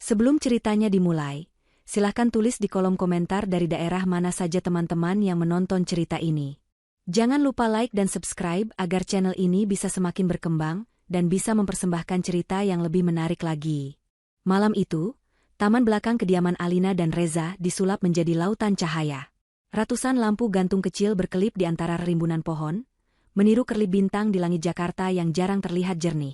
Sebelum ceritanya dimulai, silahkan tulis di kolom komentar dari daerah mana saja teman-teman yang menonton cerita ini. Jangan lupa like dan subscribe agar channel ini bisa semakin berkembang dan bisa mempersembahkan cerita yang lebih menarik lagi. Malam itu, taman belakang kediaman Alina dan Reza disulap menjadi lautan cahaya. Ratusan lampu gantung kecil berkelip di antara rimbunan pohon, meniru kerlip bintang di langit Jakarta yang jarang terlihat jernih.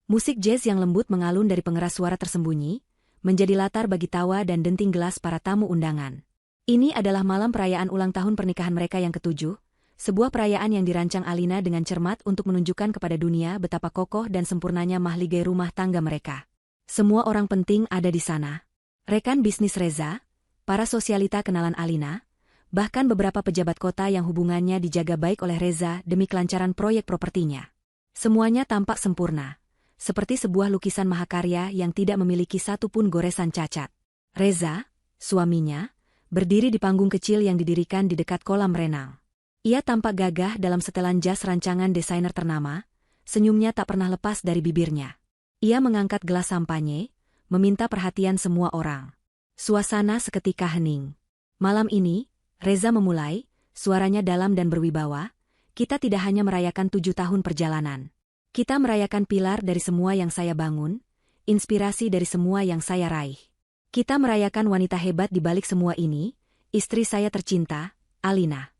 Musik jazz yang lembut mengalun dari pengeras suara tersembunyi, menjadi latar bagi tawa dan denting gelas para tamu undangan. Ini adalah malam perayaan ulang tahun pernikahan mereka yang ke-7, sebuah perayaan yang dirancang Alina dengan cermat untuk menunjukkan kepada dunia betapa kokoh dan sempurnanya mahligai rumah tangga mereka. Semua orang penting ada di sana. Rekan bisnis Reza, para sosialita kenalan Alina, bahkan beberapa pejabat kota yang hubungannya dijaga baik oleh Reza demi kelancaran proyek propertinya. Semuanya tampak sempurna, seperti sebuah lukisan mahakarya yang tidak memiliki satupun goresan cacat. Reza, suaminya, berdiri di panggung kecil yang didirikan di dekat kolam renang. Ia tampak gagah dalam setelan jas rancangan desainer ternama, senyumnya tak pernah lepas dari bibirnya. Ia mengangkat gelas sampanye, meminta perhatian semua orang. Suasana seketika hening. Malam ini, Reza memulai, suaranya dalam dan berwibawa, kita tidak hanya merayakan 7 tahun perjalanan. Kita merayakan pilar dari semua yang saya bangun, inspirasi dari semua yang saya raih. Kita merayakan wanita hebat di balik semua ini, istri saya tercinta, Alina.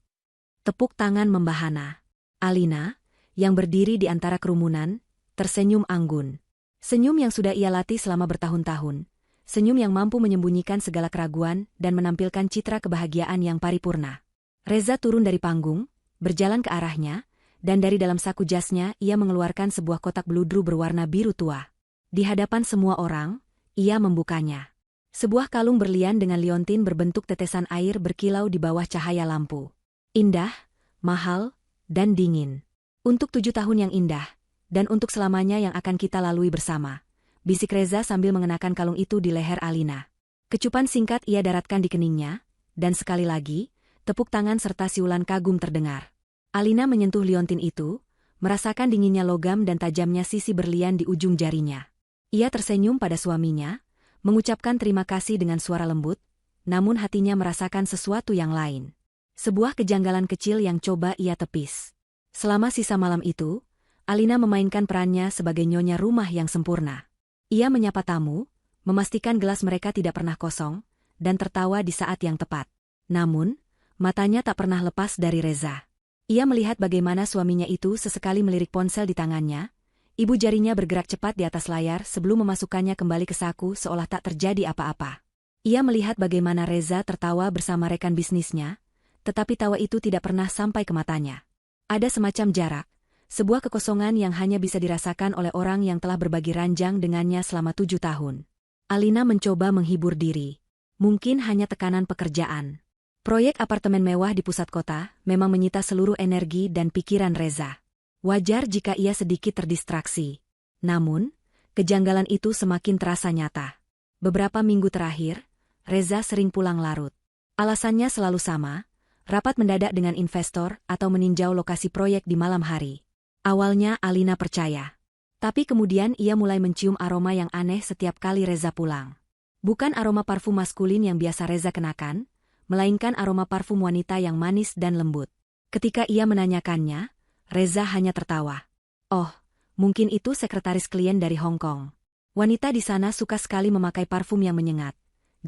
Tepuk tangan membahana. Alina, yang berdiri di antara kerumunan, tersenyum anggun. Senyum yang sudah ia latih selama bertahun-tahun. Senyum yang mampu menyembunyikan segala keraguan dan menampilkan citra kebahagiaan yang paripurna. Reza turun dari panggung, berjalan ke arahnya, dan dari dalam saku jasnya ia mengeluarkan sebuah kotak beludru berwarna biru tua. Di hadapan semua orang, ia membukanya. Sebuah kalung berlian dengan liontin berbentuk tetesan air berkilau di bawah cahaya lampu. Indah, mahal, dan dingin. Untuk 7 tahun yang indah, dan untuk selamanya yang akan kita lalui bersama, bisik Reza sambil mengenakan kalung itu di leher Alina. Kecupan singkat ia daratkan di keningnya, dan sekali lagi, tepuk tangan serta siulan kagum terdengar. Alina menyentuh liontin itu, merasakan dinginnya logam dan tajamnya sisi berlian di ujung jarinya. Ia tersenyum pada suaminya, mengucapkan terima kasih dengan suara lembut, namun hatinya merasakan sesuatu yang lain. Sebuah kejanggalan kecil yang coba ia tepis. Selama sisa malam itu, Alina memainkan perannya sebagai nyonya rumah yang sempurna. Ia menyapa tamu, memastikan gelas mereka tidak pernah kosong, dan tertawa di saat yang tepat. Namun, matanya tak pernah lepas dari Reza. Ia melihat bagaimana suaminya itu sesekali melirik ponsel di tangannya, ibu jarinya bergerak cepat di atas layar sebelum memasukkannya kembali ke saku seolah tak terjadi apa-apa. Ia melihat bagaimana Reza tertawa bersama rekan bisnisnya, tetapi tawa itu tidak pernah sampai ke matanya. Ada semacam jarak, sebuah kekosongan yang hanya bisa dirasakan oleh orang yang telah berbagi ranjang dengannya selama 7 tahun. Alina mencoba menghibur diri. Mungkin hanya tekanan pekerjaan. Proyek apartemen mewah di pusat kota memang menyita seluruh energi dan pikiran Reza. Wajar jika ia sedikit terdistraksi. Namun, kejanggalan itu semakin terasa nyata. Beberapa minggu terakhir, Reza sering pulang larut. Alasannya selalu sama, rapat mendadak dengan investor atau meninjau lokasi proyek di malam hari. Awalnya Alina percaya. Tapi kemudian ia mulai mencium aroma yang aneh setiap kali Reza pulang. Bukan aroma parfum maskulin yang biasa Reza kenakan, melainkan aroma parfum wanita yang manis dan lembut. Ketika ia menanyakannya, Reza hanya tertawa. Oh, mungkin itu sekretaris klien dari Hong Kong. Wanita di sana suka sekali memakai parfum yang menyengat.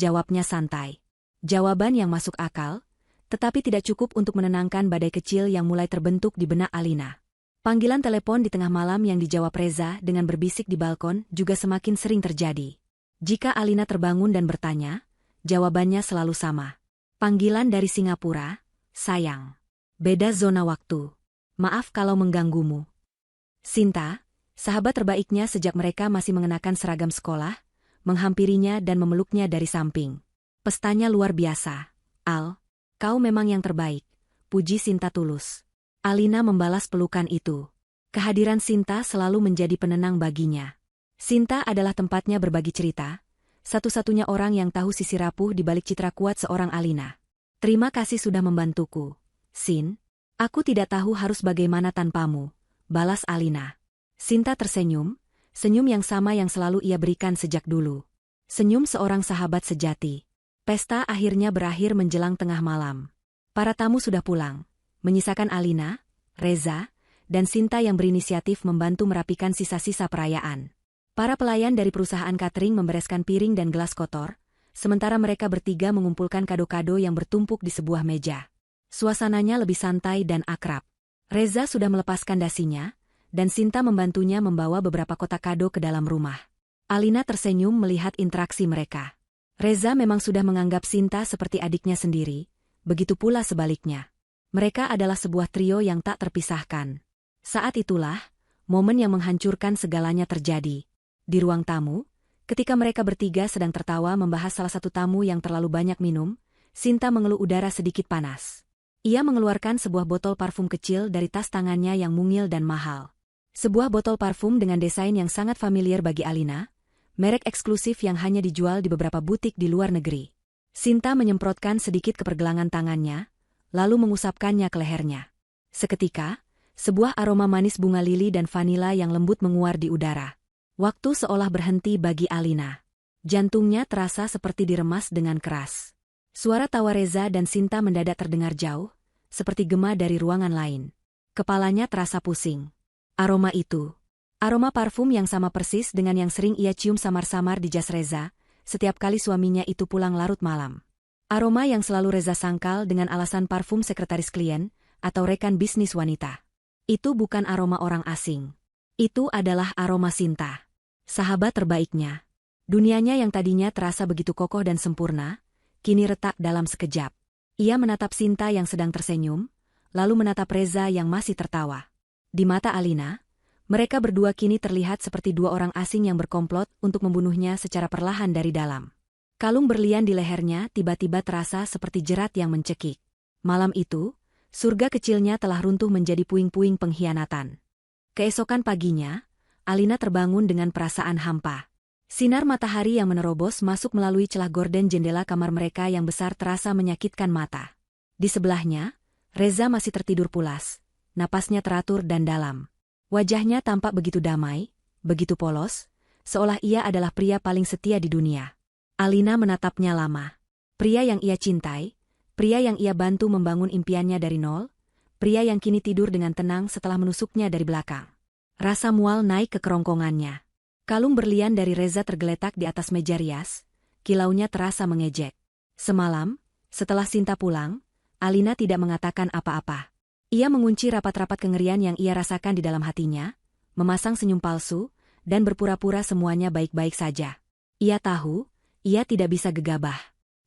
Jawabnya santai. Jawaban yang masuk akal, tetapi tidak cukup untuk menenangkan badai kecil yang mulai terbentuk di benak Alina. Panggilan telepon di tengah malam yang dijawab Reza dengan berbisik di balkon juga semakin sering terjadi. Jika Alina terbangun dan bertanya, jawabannya selalu sama. Panggilan dari Singapura, sayang. Beda zona waktu. Maaf kalau mengganggumu. Sinta, sahabat terbaiknya sejak mereka masih mengenakan seragam sekolah, menghampirinya dan memeluknya dari samping. Pestanya luar biasa, Al. Kau memang yang terbaik, puji Sinta tulus. Alina membalas pelukan itu. Kehadiran Sinta selalu menjadi penenang baginya. Sinta adalah tempatnya berbagi cerita, satu-satunya orang yang tahu sisi rapuh di balik citra kuat seorang Alina. Terima kasih sudah membantuku, Sin. Aku tidak tahu harus bagaimana tanpamu, balas Alina. Sinta tersenyum, senyum yang sama yang selalu ia berikan sejak dulu. Senyum seorang sahabat sejati. Pesta akhirnya berakhir menjelang tengah malam. Para tamu sudah pulang, menyisakan Alina, Reza, dan Sinta yang berinisiatif membantu merapikan sisa-sisa perayaan. Para pelayan dari perusahaan catering membereskan piring dan gelas kotor, sementara mereka bertiga mengumpulkan kado-kado yang bertumpuk di sebuah meja. Suasananya lebih santai dan akrab. Reza sudah melepaskan dasinya, dan Sinta membantunya membawa beberapa kotak kado ke dalam rumah. Alina tersenyum melihat interaksi mereka. Reza memang sudah menganggap Sinta seperti adiknya sendiri, begitu pula sebaliknya. Mereka adalah sebuah trio yang tak terpisahkan. Saat itulah, momen yang menghancurkan segalanya terjadi. Di ruang tamu, ketika mereka bertiga sedang tertawa membahas salah satu tamu yang terlalu banyak minum, Sinta mengeluh udara sedikit panas. Ia mengeluarkan sebuah botol parfum kecil dari tas tangannya yang mungil dan mahal. Sebuah botol parfum dengan desain yang sangat familiar bagi Alina, merek eksklusif yang hanya dijual di beberapa butik di luar negeri. Sinta menyemprotkan sedikit ke pergelangan tangannya, lalu mengusapkannya ke lehernya. Seketika, sebuah aroma manis bunga lili dan vanila yang lembut menguar di udara. Waktu seolah berhenti bagi Alina. Jantungnya terasa seperti diremas dengan keras. Suara tawa Reza dan Sinta mendadak terdengar jauh, seperti gema dari ruangan lain. Kepalanya terasa pusing. Aroma itu. Aroma parfum yang sama persis dengan yang sering ia cium samar-samar di jas Reza, setiap kali suaminya itu pulang larut malam. Aroma yang selalu Reza sangkal dengan alasan parfum sekretaris klien, atau rekan bisnis wanita. Itu bukan aroma orang asing. Itu adalah aroma Sinta. Sahabat terbaiknya. Dunianya yang tadinya terasa begitu kokoh dan sempurna, kini retak dalam sekejap. Ia menatap Sinta yang sedang tersenyum, lalu menatap Reza yang masih tertawa. Di mata Alina, mereka berdua kini terlihat seperti dua orang asing yang berkomplot untuk membunuhnya secara perlahan dari dalam. Kalung berlian di lehernya tiba-tiba terasa seperti jerat yang mencekik. Malam itu, surga kecilnya telah runtuh menjadi puing-puing pengkhianatan. Keesokan paginya, Alina terbangun dengan perasaan hampa. Sinar matahari yang menerobos masuk melalui celah gorden jendela kamar mereka yang besar terasa menyakitkan mata. Di sebelahnya, Reza masih tertidur pulas, napasnya teratur dan dalam. Wajahnya tampak begitu damai, begitu polos, seolah ia adalah pria paling setia di dunia. Alina menatapnya lama. Pria yang ia cintai, pria yang ia bantu membangun impiannya dari nol, pria yang kini tidur dengan tenang setelah menusuknya dari belakang. Rasa mual naik ke kerongkongannya. Kalung berlian dari Reza tergeletak di atas meja rias, kilaunya terasa mengejek. Semalam, setelah Sinta pulang, Alina tidak mengatakan apa-apa. Ia mengunci rapat-rapat kengerian yang ia rasakan di dalam hatinya, memasang senyum palsu, dan berpura-pura semuanya baik-baik saja. Ia tahu, ia tidak bisa gegabah.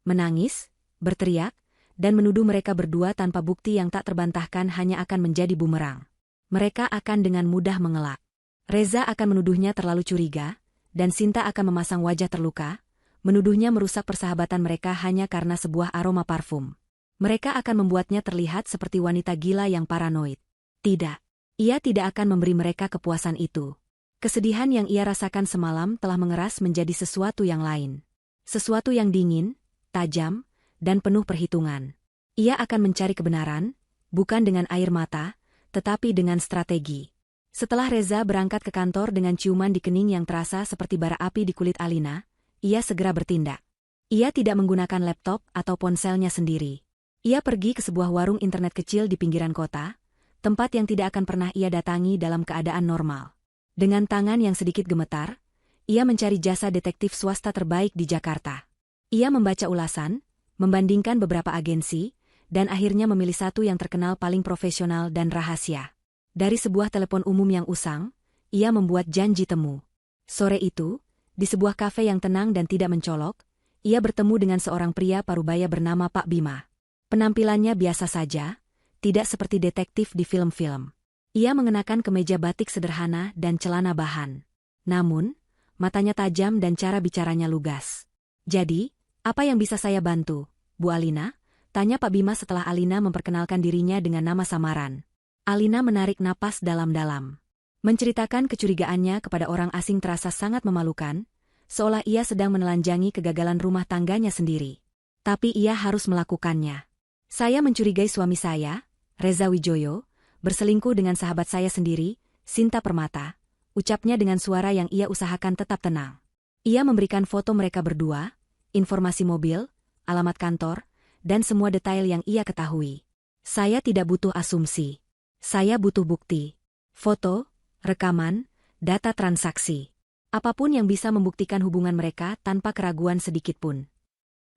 Menangis, berteriak, dan menuduh mereka berdua tanpa bukti yang tak terbantahkan hanya akan menjadi bumerang. Mereka akan dengan mudah mengelak. Reza akan menuduhnya terlalu curiga, dan Sinta akan memasang wajah terluka, menuduhnya merusak persahabatan mereka hanya karena sebuah aroma parfum. Mereka akan membuatnya terlihat seperti wanita gila yang paranoid. Tidak. Ia tidak akan memberi mereka kepuasan itu. Kesedihan yang ia rasakan semalam telah mengeras menjadi sesuatu yang lain. Sesuatu yang dingin, tajam, dan penuh perhitungan. Ia akan mencari kebenaran, bukan dengan air mata, tetapi dengan strategi. Setelah Reza berangkat ke kantor dengan ciuman di kening yang terasa seperti bara api di kulit Alina, ia segera bertindak. Ia tidak menggunakan laptop atau ponselnya sendiri. Ia pergi ke sebuah warung internet kecil di pinggiran kota, tempat yang tidak akan pernah ia datangi dalam keadaan normal. Dengan tangan yang sedikit gemetar, ia mencari jasa detektif swasta terbaik di Jakarta. Ia membaca ulasan, membandingkan beberapa agensi, dan akhirnya memilih satu yang terkenal paling profesional dan rahasia. Dari sebuah telepon umum yang usang, ia membuat janji temu. Sore itu, di sebuah kafe yang tenang dan tidak mencolok, ia bertemu dengan seorang pria parubaya bernama Pak Bima. Penampilannya biasa saja, tidak seperti detektif di film-film. Ia mengenakan kemeja batik sederhana dan celana bahan. Namun, matanya tajam dan cara bicaranya lugas. "Jadi, apa yang bisa saya bantu, Bu Alina?" tanya Pak Bima setelah Alina memperkenalkan dirinya dengan nama samaran. Alina menarik napas dalam-dalam. Menceritakan kecurigaannya kepada orang asing terasa sangat memalukan, seolah ia sedang menelanjangi kegagalan rumah tangganya sendiri. Tapi ia harus melakukannya. "Saya mencurigai suami saya, Reza Wijoyo, berselingkuh dengan sahabat saya sendiri, Sinta Permata," ucapnya dengan suara yang ia usahakan tetap tenang. Ia memberikan foto mereka berdua, informasi mobil, alamat kantor, dan semua detail yang ia ketahui. Saya tidak butuh asumsi. Saya butuh bukti. Foto, rekaman, data transaksi. Apapun yang bisa membuktikan hubungan mereka tanpa keraguan sedikitpun.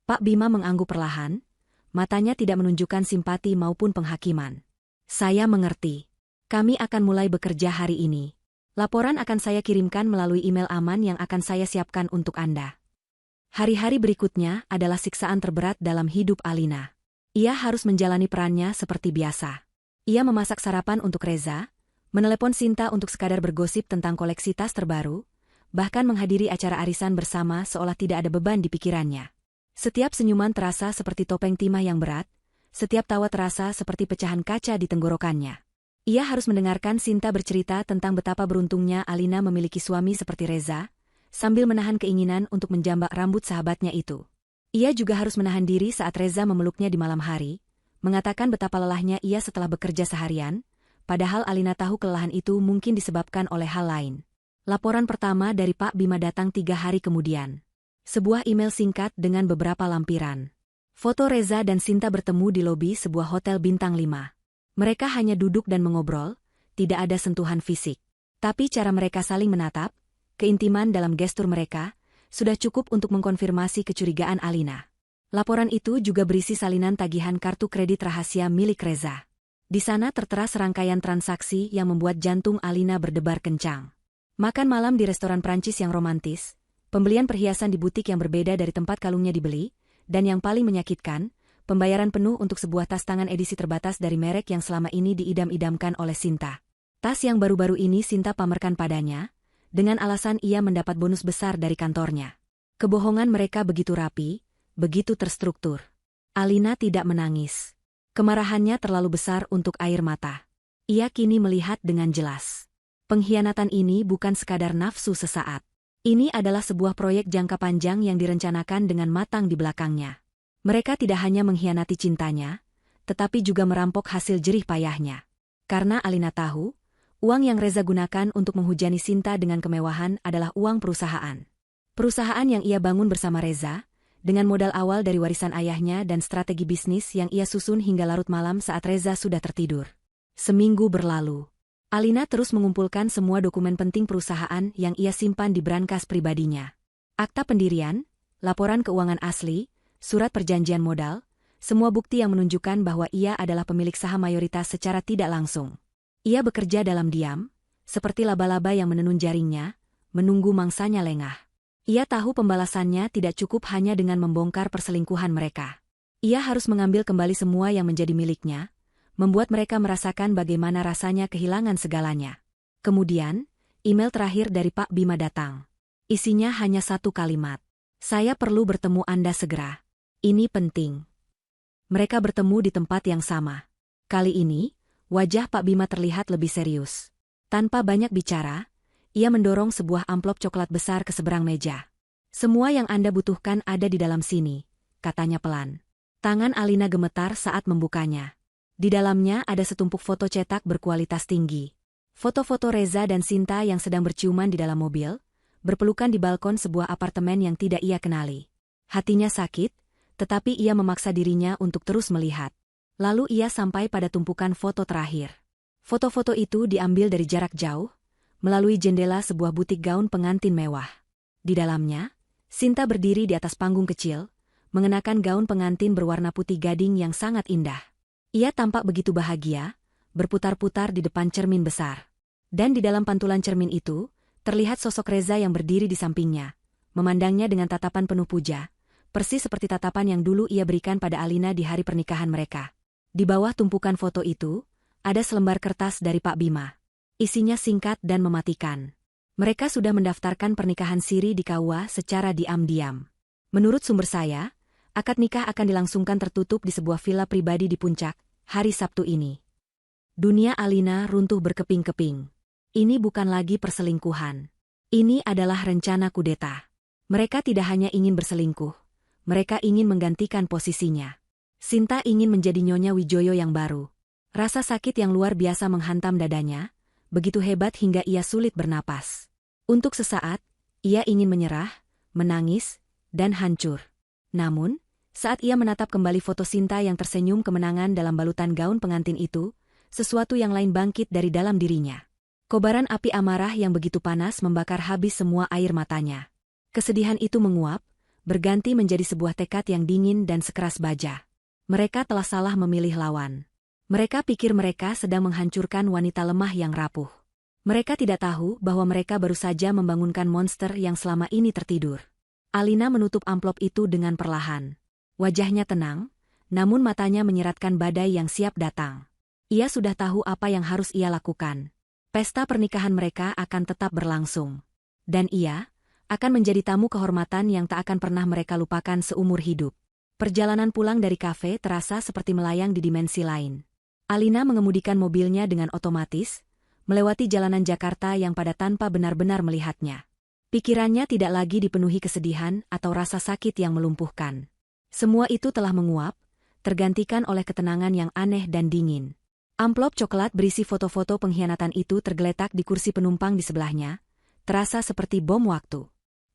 Pak Bima mengangguk perlahan, matanya tidak menunjukkan simpati maupun penghakiman. Saya mengerti. Kami akan mulai bekerja hari ini. Laporan akan saya kirimkan melalui email aman yang akan saya siapkan untuk Anda. Hari-hari berikutnya adalah siksaan terberat dalam hidup Alina. Ia harus menjalani perannya seperti biasa. Ia memasak sarapan untuk Reza, menelepon Sinta untuk sekadar bergosip tentang koleksi tas terbaru, bahkan menghadiri acara arisan bersama seolah tidak ada beban di pikirannya. Setiap senyuman terasa seperti topeng timah yang berat, setiap tawa terasa seperti pecahan kaca di tenggorokannya. Ia harus mendengarkan Sinta bercerita tentang betapa beruntungnya Alina memiliki suami seperti Reza, sambil menahan keinginan untuk menjambak rambut sahabatnya itu. Ia juga harus menahan diri saat Reza memeluknya di malam hari, mengatakan betapa lelahnya ia setelah bekerja seharian, padahal Alina tahu kelelahan itu mungkin disebabkan oleh hal lain. Laporan pertama dari Pak Bima datang 3 hari kemudian. Sebuah email singkat dengan beberapa lampiran. Foto Reza dan Sinta bertemu di lobi sebuah hotel bintang 5. Mereka hanya duduk dan mengobrol, tidak ada sentuhan fisik. Tapi cara mereka saling menatap, keintiman dalam gestur mereka, sudah cukup untuk mengkonfirmasi kecurigaan Alina. Laporan itu juga berisi salinan tagihan kartu kredit rahasia milik Reza. Di sana tertera serangkaian transaksi yang membuat jantung Alina berdebar kencang. Makan malam di restoran Prancis yang romantis, pembelian perhiasan di butik yang berbeda dari tempat kalungnya dibeli, dan yang paling menyakitkan, pembayaran penuh untuk sebuah tas tangan edisi terbatas dari merek yang selama ini diidam-idamkan oleh Sinta. Tas yang baru-baru ini Sinta pamerkan padanya, dengan alasan ia mendapat bonus besar dari kantornya. Kebohongan mereka begitu rapi, begitu terstruktur. Alina tidak menangis. Kemarahannya terlalu besar untuk air mata. Ia kini melihat dengan jelas. Pengkhianatan ini bukan sekadar nafsu sesaat. Ini adalah sebuah proyek jangka panjang yang direncanakan dengan matang di belakangnya. Mereka tidak hanya mengkhianati cintanya, tetapi juga merampok hasil jerih payahnya. Karena Alina tahu, uang yang Reza gunakan untuk menghujani Sinta dengan kemewahan adalah uang perusahaan. Perusahaan yang ia bangun bersama Reza, dengan modal awal dari warisan ayahnya dan strategi bisnis yang ia susun hingga larut malam saat Reza sudah tertidur. Seminggu berlalu. Alina terus mengumpulkan semua dokumen penting perusahaan yang ia simpan di brankas pribadinya. Akta pendirian, laporan keuangan asli, surat perjanjian modal, semua bukti yang menunjukkan bahwa ia adalah pemilik saham mayoritas secara tidak langsung. Ia bekerja dalam diam, seperti laba-laba yang menenun jaringnya, menunggu mangsanya lengah. Ia tahu pembalasannya tidak cukup hanya dengan membongkar perselingkuhan mereka. Ia harus mengambil kembali semua yang menjadi miliknya, membuat mereka merasakan bagaimana rasanya kehilangan segalanya. Kemudian, email terakhir dari Pak Bima datang. Isinya hanya satu kalimat. Saya perlu bertemu Anda segera. Ini penting. Mereka bertemu di tempat yang sama. Kali ini, wajah Pak Bima terlihat lebih serius. Tanpa banyak bicara, ia mendorong sebuah amplop coklat besar ke seberang meja. Semua yang Anda butuhkan ada di dalam sini, katanya pelan. Tangan Alina gemetar saat membukanya. Di dalamnya ada setumpuk foto cetak berkualitas tinggi. Foto-foto Reza dan Sinta yang sedang berciuman di dalam mobil, berpelukan di balkon sebuah apartemen yang tidak ia kenali. Hatinya sakit, tetapi ia memaksa dirinya untuk terus melihat. Lalu ia sampai pada tumpukan foto terakhir. Foto-foto itu diambil dari jarak jauh, melalui jendela sebuah butik gaun pengantin mewah. Di dalamnya, Sinta berdiri di atas panggung kecil, mengenakan gaun pengantin berwarna putih gading yang sangat indah. Ia tampak begitu bahagia, berputar-putar di depan cermin besar. Dan di dalam pantulan cermin itu, terlihat sosok Reza yang berdiri di sampingnya, memandangnya dengan tatapan penuh puja, persis seperti tatapan yang dulu ia berikan pada Alina di hari pernikahan mereka. Di bawah tumpukan foto itu, ada selembar kertas dari Pak Bima. Isinya singkat dan mematikan. Mereka sudah mendaftarkan pernikahan siri di KUA secara diam-diam. Menurut sumber saya, akad nikah akan dilangsungkan tertutup di sebuah villa pribadi di Puncak, hari Sabtu ini. Dunia Alina runtuh berkeping-keping. Ini bukan lagi perselingkuhan. Ini adalah rencana kudeta. Mereka tidak hanya ingin berselingkuh, mereka ingin menggantikan posisinya. Sinta ingin menjadi Nyonya Wijoyo yang baru. Rasa sakit yang luar biasa menghantam dadanya, begitu hebat hingga ia sulit bernapas. Untuk sesaat, ia ingin menyerah, menangis, dan hancur. Namun, saat ia menatap kembali foto Sinta yang tersenyum kemenangan dalam balutan gaun pengantin itu, sesuatu yang lain bangkit dari dalam dirinya. Kobaran api amarah yang begitu panas membakar habis semua air matanya. Kesedihan itu menguap, berganti menjadi sebuah tekad yang dingin dan sekeras baja. Mereka telah salah memilih lawan. Mereka pikir mereka sedang menghancurkan wanita lemah yang rapuh. Mereka tidak tahu bahwa mereka baru saja membangunkan monster yang selama ini tertidur. Alina menutup amplop itu dengan perlahan. Wajahnya tenang, namun matanya menyeratkan badai yang siap datang. Ia sudah tahu apa yang harus ia lakukan. Pesta pernikahan mereka akan tetap berlangsung. Dan ia akan menjadi tamu kehormatan yang tak akan pernah mereka lupakan seumur hidup. Perjalanan pulang dari kafe terasa seperti melayang di dimensi lain. Alina mengemudikan mobilnya dengan otomatis, melewati jalanan Jakarta yang pada tanpa benar-benar melihatnya. Pikirannya tidak lagi dipenuhi kesedihan atau rasa sakit yang melumpuhkan. Semua itu telah menguap, tergantikan oleh ketenangan yang aneh dan dingin. Amplop coklat berisi foto-foto pengkhianatan itu tergeletak di kursi penumpang di sebelahnya, terasa seperti bom waktu.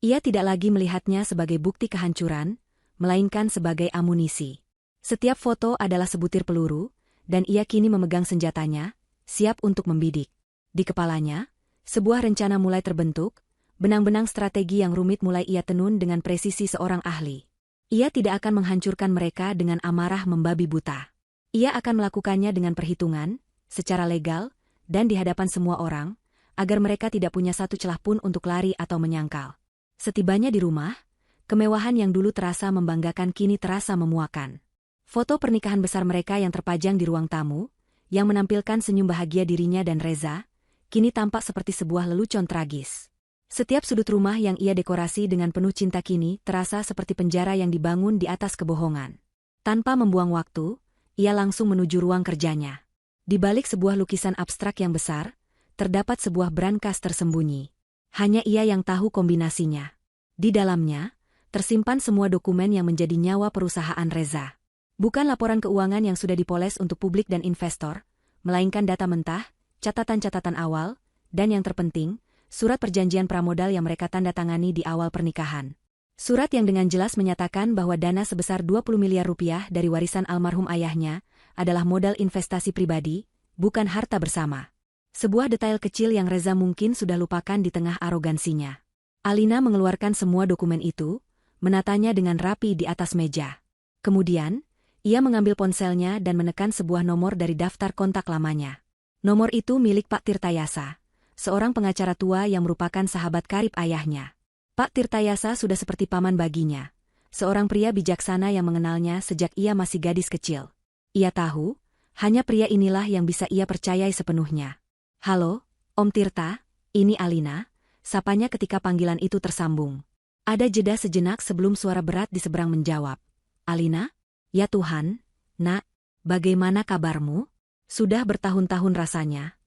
Ia tidak lagi melihatnya sebagai bukti kehancuran, melainkan sebagai amunisi. Setiap foto adalah sebutir peluru, dan ia kini memegang senjatanya, siap untuk membidik. Di kepalanya, sebuah rencana mulai terbentuk, benang-benang strategi yang rumit mulai ia tenun dengan presisi seorang ahli. Ia tidak akan menghancurkan mereka dengan amarah membabi buta. Ia akan melakukannya dengan perhitungan, secara legal, dan di hadapan semua orang, agar mereka tidak punya satu celah pun untuk lari atau menyangkal. Setibanya di rumah, kemewahan yang dulu terasa membanggakan kini terasa memuakan. Foto pernikahan besar mereka yang terpajang di ruang tamu, yang menampilkan senyum bahagia dirinya dan Reza, kini tampak seperti sebuah lelucon tragis. Setiap sudut rumah yang ia dekorasi dengan penuh cinta kini terasa seperti penjara yang dibangun di atas kebohongan. Tanpa membuang waktu, ia langsung menuju ruang kerjanya. Di balik sebuah lukisan abstrak yang besar, terdapat sebuah brankas tersembunyi. Hanya ia yang tahu kombinasinya. Di dalamnya, tersimpan semua dokumen yang menjadi nyawa perusahaan Reza. Bukan laporan keuangan yang sudah dipoles untuk publik dan investor, melainkan data mentah, catatan-catatan awal, dan yang terpenting, surat perjanjian pramodal yang mereka tanda tangani di awal pernikahan. Surat yang dengan jelas menyatakan bahwa dana sebesar 20 miliar rupiah dari warisan almarhum ayahnya adalah modal investasi pribadi, bukan harta bersama. Sebuah detail kecil yang Reza mungkin sudah lupakan di tengah arogansinya. Alina mengeluarkan semua dokumen itu, menatanya dengan rapi di atas meja. Kemudian, ia mengambil ponselnya dan menekan sebuah nomor dari daftar kontak lamanya. Nomor itu milik Pak Tirtayasa, seorang pengacara tua yang merupakan sahabat karib ayahnya. Pak Tirtayasa sudah seperti paman baginya, seorang pria bijaksana yang mengenalnya sejak ia masih gadis kecil. Ia tahu, hanya pria inilah yang bisa ia percayai sepenuhnya. "Halo, Om Tirta, ini Alina," sapanya ketika panggilan itu tersambung. Ada jeda sejenak sebelum suara berat di seberang menjawab. "Alina? Ya Tuhan, Nak, bagaimana kabarmu? Sudah bertahun-tahun rasanya."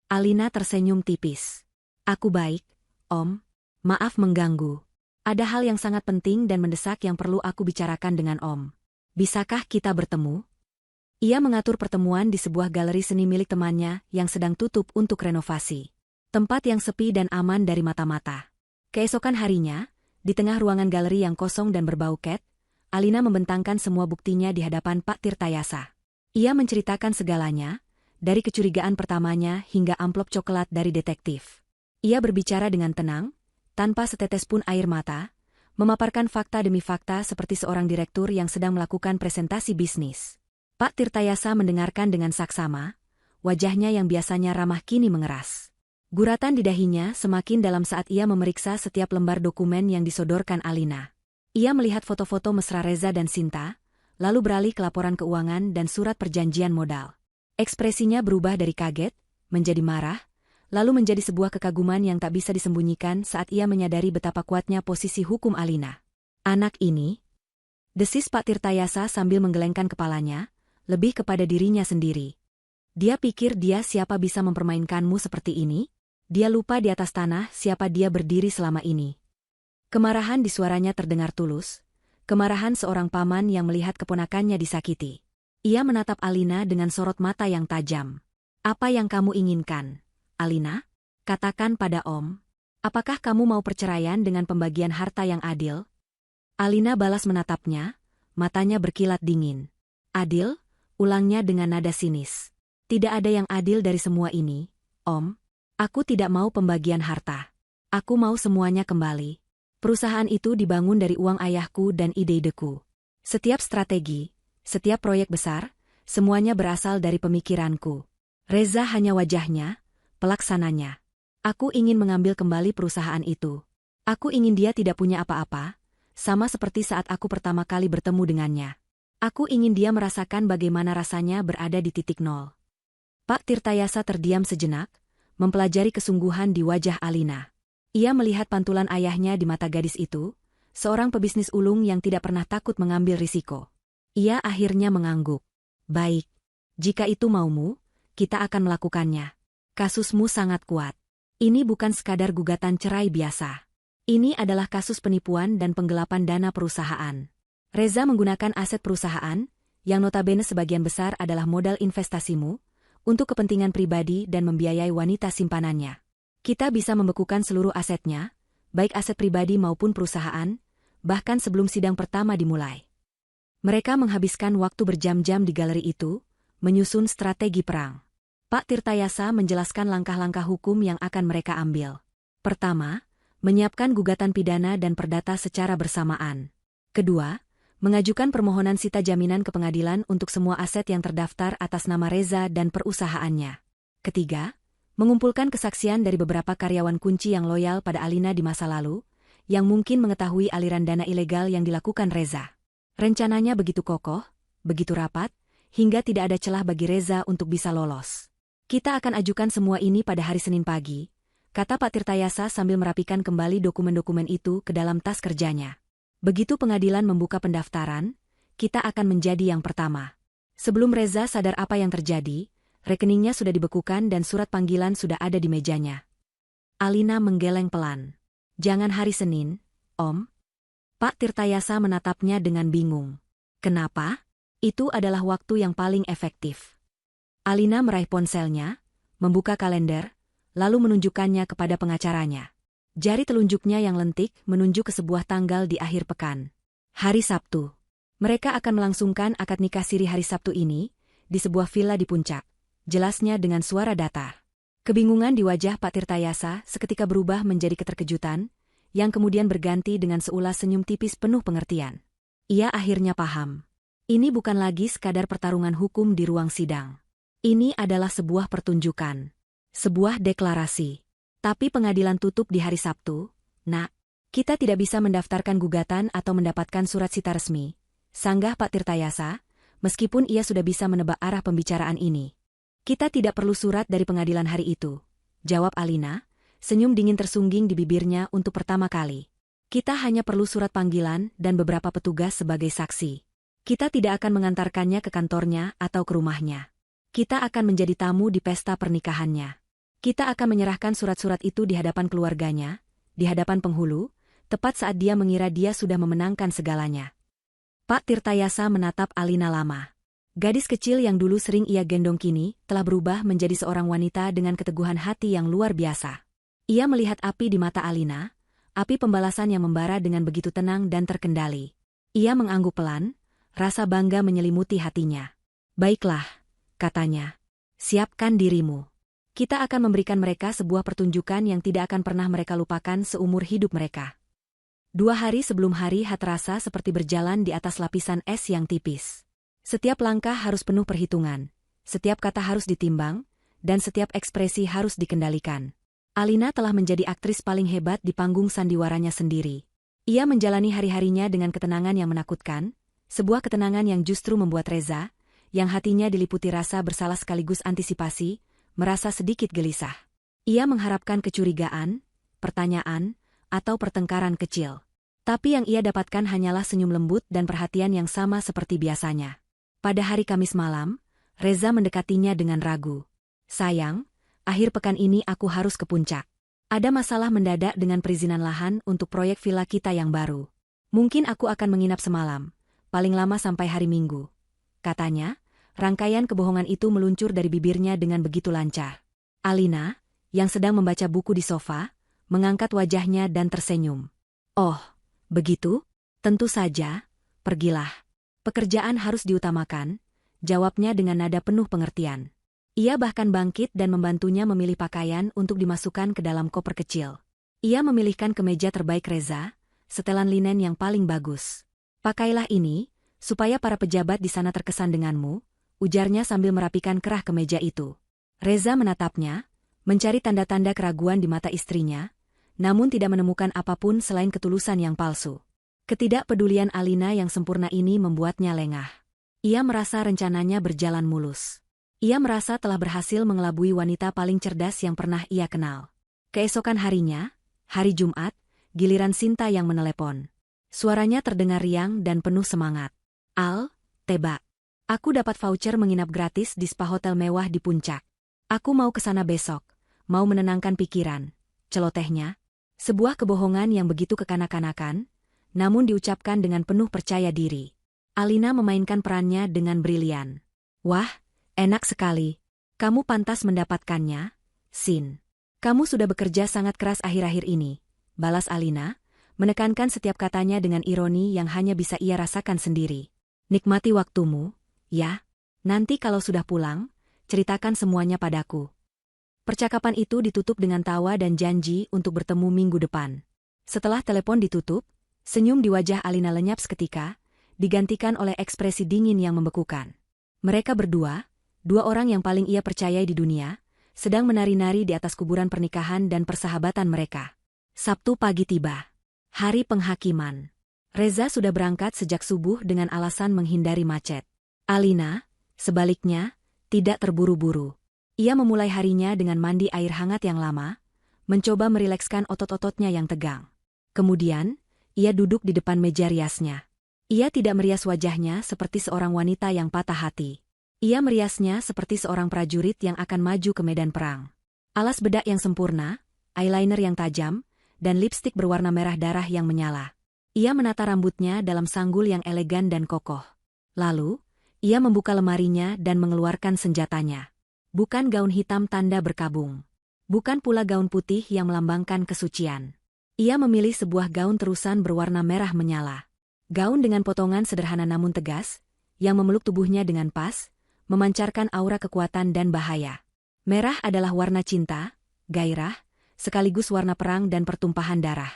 Alina tersenyum tipis. "Aku baik, Om. Maaf mengganggu. Ada hal yang sangat penting dan mendesak yang perlu aku bicarakan dengan Om. Bisakah kita bertemu?" Ia mengatur pertemuan di sebuah galeri seni milik temannya yang sedang tutup untuk renovasi. Tempat yang sepi dan aman dari mata-mata. Keesokan harinya, di tengah ruangan galeri yang kosong dan berbau cat, Alina membentangkan semua buktinya di hadapan Pak Tirtayasa. Ia menceritakan segalanya, dari kecurigaan pertamanya hingga amplop coklat dari detektif. Ia berbicara dengan tenang, tanpa setetes pun air mata, memaparkan fakta demi fakta seperti seorang direktur yang sedang melakukan presentasi bisnis. Pak Tirtayasa mendengarkan dengan saksama, wajahnya yang biasanya ramah kini mengeras. Guratan di dahinya semakin dalam saat ia memeriksa setiap lembar dokumen yang disodorkan Alina. Ia melihat foto-foto mesra Reza dan Sinta, lalu beralih ke laporan keuangan dan surat perjanjian modal. Ekspresinya berubah dari kaget, menjadi marah, lalu menjadi sebuah kekaguman yang tak bisa disembunyikan saat ia menyadari betapa kuatnya posisi hukum Alina. "Anak ini," desis Pak Tirtayasa sambil menggelengkan kepalanya, lebih kepada dirinya sendiri. "Dia pikir dia siapa bisa mempermainkanmu seperti ini? Dia lupa di atas tanah siapa dia berdiri selama ini." Kemarahan di suaranya terdengar tulus, kemarahan seorang paman yang melihat keponakannya disakiti. Ia menatap Alina dengan sorot mata yang tajam. "Apa yang kamu inginkan, Alina? Katakan pada Om." Apakah kamu mau perceraian dengan pembagian harta yang adil? Alina balas menatapnya, matanya berkilat dingin. Adil? Ulangnya dengan nada sinis. Tidak ada yang adil dari semua ini, Om. Aku tidak mau pembagian harta. Aku mau semuanya kembali. Perusahaan itu dibangun dari uang ayahku dan ide-ideku. Setiap strategi, setiap proyek besar, semuanya berasal dari pemikiranku. Reza hanya wajahnya, pelaksananya. Aku ingin mengambil kembali perusahaan itu. Aku ingin dia tidak punya apa-apa, sama seperti saat aku pertama kali bertemu dengannya. Aku ingin dia merasakan bagaimana rasanya berada di titik nol. Pak Tirtayasa terdiam sejenak, mempelajari kesungguhan di wajah Alina. Ia melihat pantulan ayahnya di mata gadis itu, seorang pebisnis ulung yang tidak pernah takut mengambil risiko. Ia akhirnya mengangguk. Baik, jika itu maumu, kita akan melakukannya. Kasusmu sangat kuat. Ini bukan sekadar gugatan cerai biasa. Ini adalah kasus penipuan dan penggelapan dana perusahaan. Reza menggunakan aset perusahaan, yang notabene sebagian besar adalah modal investasimu, untuk kepentingan pribadi dan membiayai wanita simpanannya. Kita bisa membekukan seluruh asetnya, baik aset pribadi maupun perusahaan, bahkan sebelum sidang pertama dimulai. Mereka menghabiskan waktu berjam-jam di galeri itu, menyusun strategi perang. Pak Tirtayasa menjelaskan langkah-langkah hukum yang akan mereka ambil. Pertama, menyiapkan gugatan pidana dan perdata secara bersamaan. Kedua, mengajukan permohonan sita jaminan ke pengadilan untuk semua aset yang terdaftar atas nama Reza dan perusahaannya. Ketiga, mengumpulkan kesaksian dari beberapa karyawan kunci yang loyal pada Alina di masa lalu, yang mungkin mengetahui aliran dana ilegal yang dilakukan Reza. Rencananya begitu kokoh, begitu rapat, hingga tidak ada celah bagi Reza untuk bisa lolos. Kita akan ajukan semua ini pada hari Senin pagi, kata Pak Tirtayasa sambil merapikan kembali dokumen-dokumen itu ke dalam tas kerjanya. Begitu pengadilan membuka pendaftaran, kita akan menjadi yang pertama. Sebelum Reza sadar apa yang terjadi, rekeningnya sudah dibekukan dan surat panggilan sudah ada di mejanya. Alina menggeleng pelan. Jangan hari Senin, Om. Pak Tirtayasa menatapnya dengan bingung. Kenapa? Itu adalah waktu yang paling efektif. Alina meraih ponselnya, membuka kalender, lalu menunjukkannya kepada pengacaranya. Jari telunjuknya yang lentik menunjuk ke sebuah tanggal di akhir pekan. Hari Sabtu. Mereka akan melangsungkan akad nikah siri hari Sabtu ini, di sebuah villa di puncak. Jelasnya dengan suara datar. Kebingungan di wajah Pak Tirtayasa seketika berubah menjadi keterkejutan, yang kemudian berganti dengan seulas senyum tipis penuh pengertian. Ia akhirnya paham. Ini bukan lagi sekadar pertarungan hukum di ruang sidang. Ini adalah sebuah pertunjukan. Sebuah deklarasi. Tapi pengadilan tutup di hari Sabtu, Nak. Kita tidak bisa mendaftarkan gugatan atau mendapatkan surat sita resmi, sanggah Pak Tirtayasa, meskipun ia sudah bisa menebak arah pembicaraan ini. Kita tidak perlu surat dari pengadilan hari itu, jawab Alina, senyum dingin tersungging di bibirnya untuk pertama kali. Kita hanya perlu surat panggilan dan beberapa petugas sebagai saksi. Kita tidak akan mengantarkannya ke kantornya atau ke rumahnya. Kita akan menjadi tamu di pesta pernikahannya. Kita akan menyerahkan surat-surat itu di hadapan keluarganya, di hadapan penghulu, tepat saat dia mengira dia sudah memenangkan segalanya. Pak Tirtayasa menatap Alina lama. Gadis kecil yang dulu sering ia gendong kini telah berubah menjadi seorang wanita dengan keteguhan hati yang luar biasa. Ia melihat api di mata Alina, api pembalasan yang membara dengan begitu tenang dan terkendali. Ia mengangguk pelan, rasa bangga menyelimuti hatinya. Baiklah, katanya. Siapkan dirimu. Kita akan memberikan mereka sebuah pertunjukan yang tidak akan pernah mereka lupakan seumur hidup mereka. 2 hari sebelum hari H terasa seperti berjalan di atas lapisan es yang tipis. Setiap langkah harus penuh perhitungan, setiap kata harus ditimbang, dan setiap ekspresi harus dikendalikan. Alina telah menjadi aktris paling hebat di panggung sandiwaranya sendiri. Ia menjalani hari-harinya dengan ketenangan yang menakutkan, sebuah ketenangan yang justru membuat Reza, yang hatinya diliputi rasa bersalah sekaligus antisipasi, merasa sedikit gelisah. Ia mengharapkan kecurigaan, pertanyaan, atau pertengkaran kecil. Tapi yang ia dapatkan hanyalah senyum lembut dan perhatian yang sama seperti biasanya. Pada hari Kamis malam, Reza mendekatinya dengan ragu. Sayang, akhir pekan ini aku harus ke puncak. Ada masalah mendadak dengan perizinan lahan untuk proyek villa kita yang baru. Mungkin aku akan menginap semalam, paling lama sampai hari Minggu. Katanya, rangkaian kebohongan itu meluncur dari bibirnya dengan begitu lancar. Alina, yang sedang membaca buku di sofa, mengangkat wajahnya dan tersenyum. Oh, begitu? Tentu saja, pergilah. Pekerjaan harus diutamakan, jawabnya dengan nada penuh pengertian. Ia bahkan bangkit dan membantunya memilih pakaian untuk dimasukkan ke dalam koper kecil. Ia memilihkan kemeja terbaik Reza, setelan linen yang paling bagus. Pakailah ini, supaya para pejabat di sana terkesan denganmu, ujarnya sambil merapikan kerah kemeja itu. Reza menatapnya, mencari tanda-tanda keraguan di mata istrinya, namun tidak menemukan apapun selain ketulusan yang palsu. Ketidakpedulian Alina yang sempurna ini membuatnya lengah. Ia merasa rencananya berjalan mulus. Ia merasa telah berhasil mengelabui wanita paling cerdas yang pernah ia kenal. Keesokan harinya, hari Jumat, giliran Sinta yang menelepon. Suaranya terdengar riang dan penuh semangat. Al, Teba. Aku dapat voucher menginap gratis di spa hotel mewah di puncak. Aku mau ke sana besok, mau menenangkan pikiran. Celotehnya. Sebuah kebohongan yang begitu kekanak-kanakan, namun diucapkan dengan penuh percaya diri. Alina memainkan perannya dengan brilian. Wah, enak sekali. Kamu pantas mendapatkannya, Sin. Kamu sudah bekerja sangat keras akhir-akhir ini, balas Alina, menekankan setiap katanya dengan ironi yang hanya bisa ia rasakan sendiri. Nikmati waktumu, ya. Nanti kalau sudah pulang, ceritakan semuanya padaku. Percakapan itu ditutup dengan tawa dan janji untuk bertemu minggu depan. Setelah telepon ditutup, senyum di wajah Alina lenyap seketika, digantikan oleh ekspresi dingin yang membekukan. Mereka berdua, dua orang yang paling ia percayai di dunia, sedang menari-nari di atas kuburan pernikahan dan persahabatan mereka. Sabtu pagi tiba. Hari penghakiman. Reza sudah berangkat sejak subuh dengan alasan menghindari macet. Alina, sebaliknya, tidak terburu-buru. Ia memulai harinya dengan mandi air hangat yang lama, mencoba merilekskan otot-ototnya yang tegang. Kemudian, ia duduk di depan meja riasnya. Ia tidak merias wajahnya seperti seorang wanita yang patah hati. Ia meriasnya seperti seorang prajurit yang akan maju ke medan perang. Alas bedak yang sempurna, eyeliner yang tajam, dan lipstik berwarna merah darah yang menyala. Ia menata rambutnya dalam sanggul yang elegan dan kokoh. Lalu, ia membuka lemarinya dan mengeluarkan senjatanya. Bukan gaun hitam tanda berkabung. Bukan pula gaun putih yang melambangkan kesucian. Ia memilih sebuah gaun terusan berwarna merah menyala. Gaun dengan potongan sederhana namun tegas, yang memeluk tubuhnya dengan pas, memancarkan aura kekuatan dan bahaya. Merah adalah warna cinta, gairah, sekaligus warna perang dan pertumpahan darah.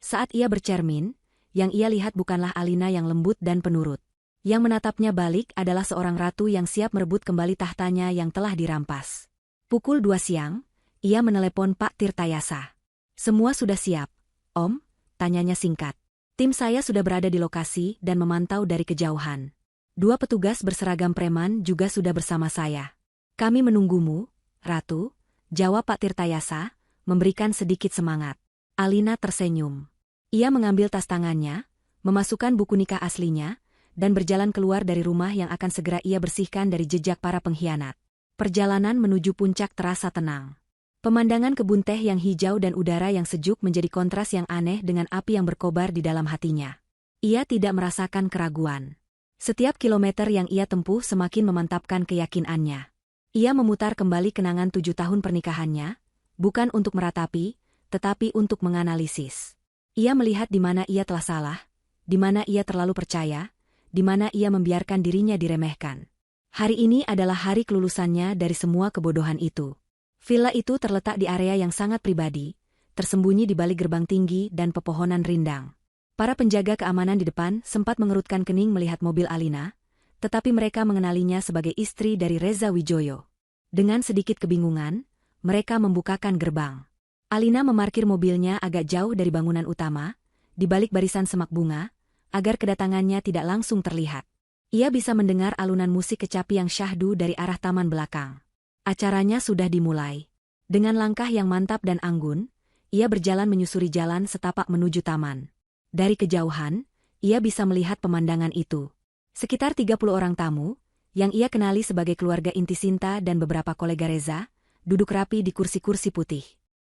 Saat ia bercermin, yang ia lihat bukanlah Alina yang lembut dan penurut. Yang menatapnya balik adalah seorang ratu yang siap merebut kembali tahtanya yang telah dirampas. Pukul 2 siang, ia menelepon Pak Tirtayasa. Semua sudah siap, Om, tanyanya singkat. Tim saya sudah berada di lokasi dan memantau dari kejauhan. 2 petugas berseragam preman juga sudah bersama saya. Kami menunggumu, Ratu, jawab Pak Tirtayasa, memberikan sedikit semangat. Alina tersenyum. Ia mengambil tas tangannya, memasukkan buku nikah aslinya, dan berjalan keluar dari rumah yang akan segera ia bersihkan dari jejak para pengkhianat. Perjalanan menuju puncak terasa tenang. Pemandangan kebun teh yang hijau dan udara yang sejuk menjadi kontras yang aneh dengan api yang berkobar di dalam hatinya. Ia tidak merasakan keraguan. Setiap kilometer yang ia tempuh semakin memantapkan keyakinannya. Ia memutar kembali kenangan 7 tahun pernikahannya, bukan untuk meratapi, tetapi untuk menganalisis. Ia melihat di mana ia telah salah, di mana ia terlalu percaya, di mana ia membiarkan dirinya diremehkan. Hari ini adalah hari kelulusannya dari semua kebodohan itu. Villa itu terletak di area yang sangat pribadi, tersembunyi di balik gerbang tinggi dan pepohonan rindang. Para penjaga keamanan di depan sempat mengerutkan kening melihat mobil Alina, tetapi mereka mengenalinya sebagai istri dari Reza Wijoyo. Dengan sedikit kebingungan, mereka membukakan gerbang. Alina memarkir mobilnya agak jauh dari bangunan utama, di balik barisan semak bunga, agar kedatangannya tidak langsung terlihat. Ia bisa mendengar alunan musik kecapi yang syahdu dari arah taman belakang. Acaranya sudah dimulai. Dengan langkah yang mantap dan anggun, ia berjalan menyusuri jalan setapak menuju taman. Dari kejauhan, ia bisa melihat pemandangan itu. Sekitar 30 orang tamu, yang ia kenali sebagai keluarga inti Sinta dan beberapa kolega Reza, duduk rapi di kursi-kursi putih.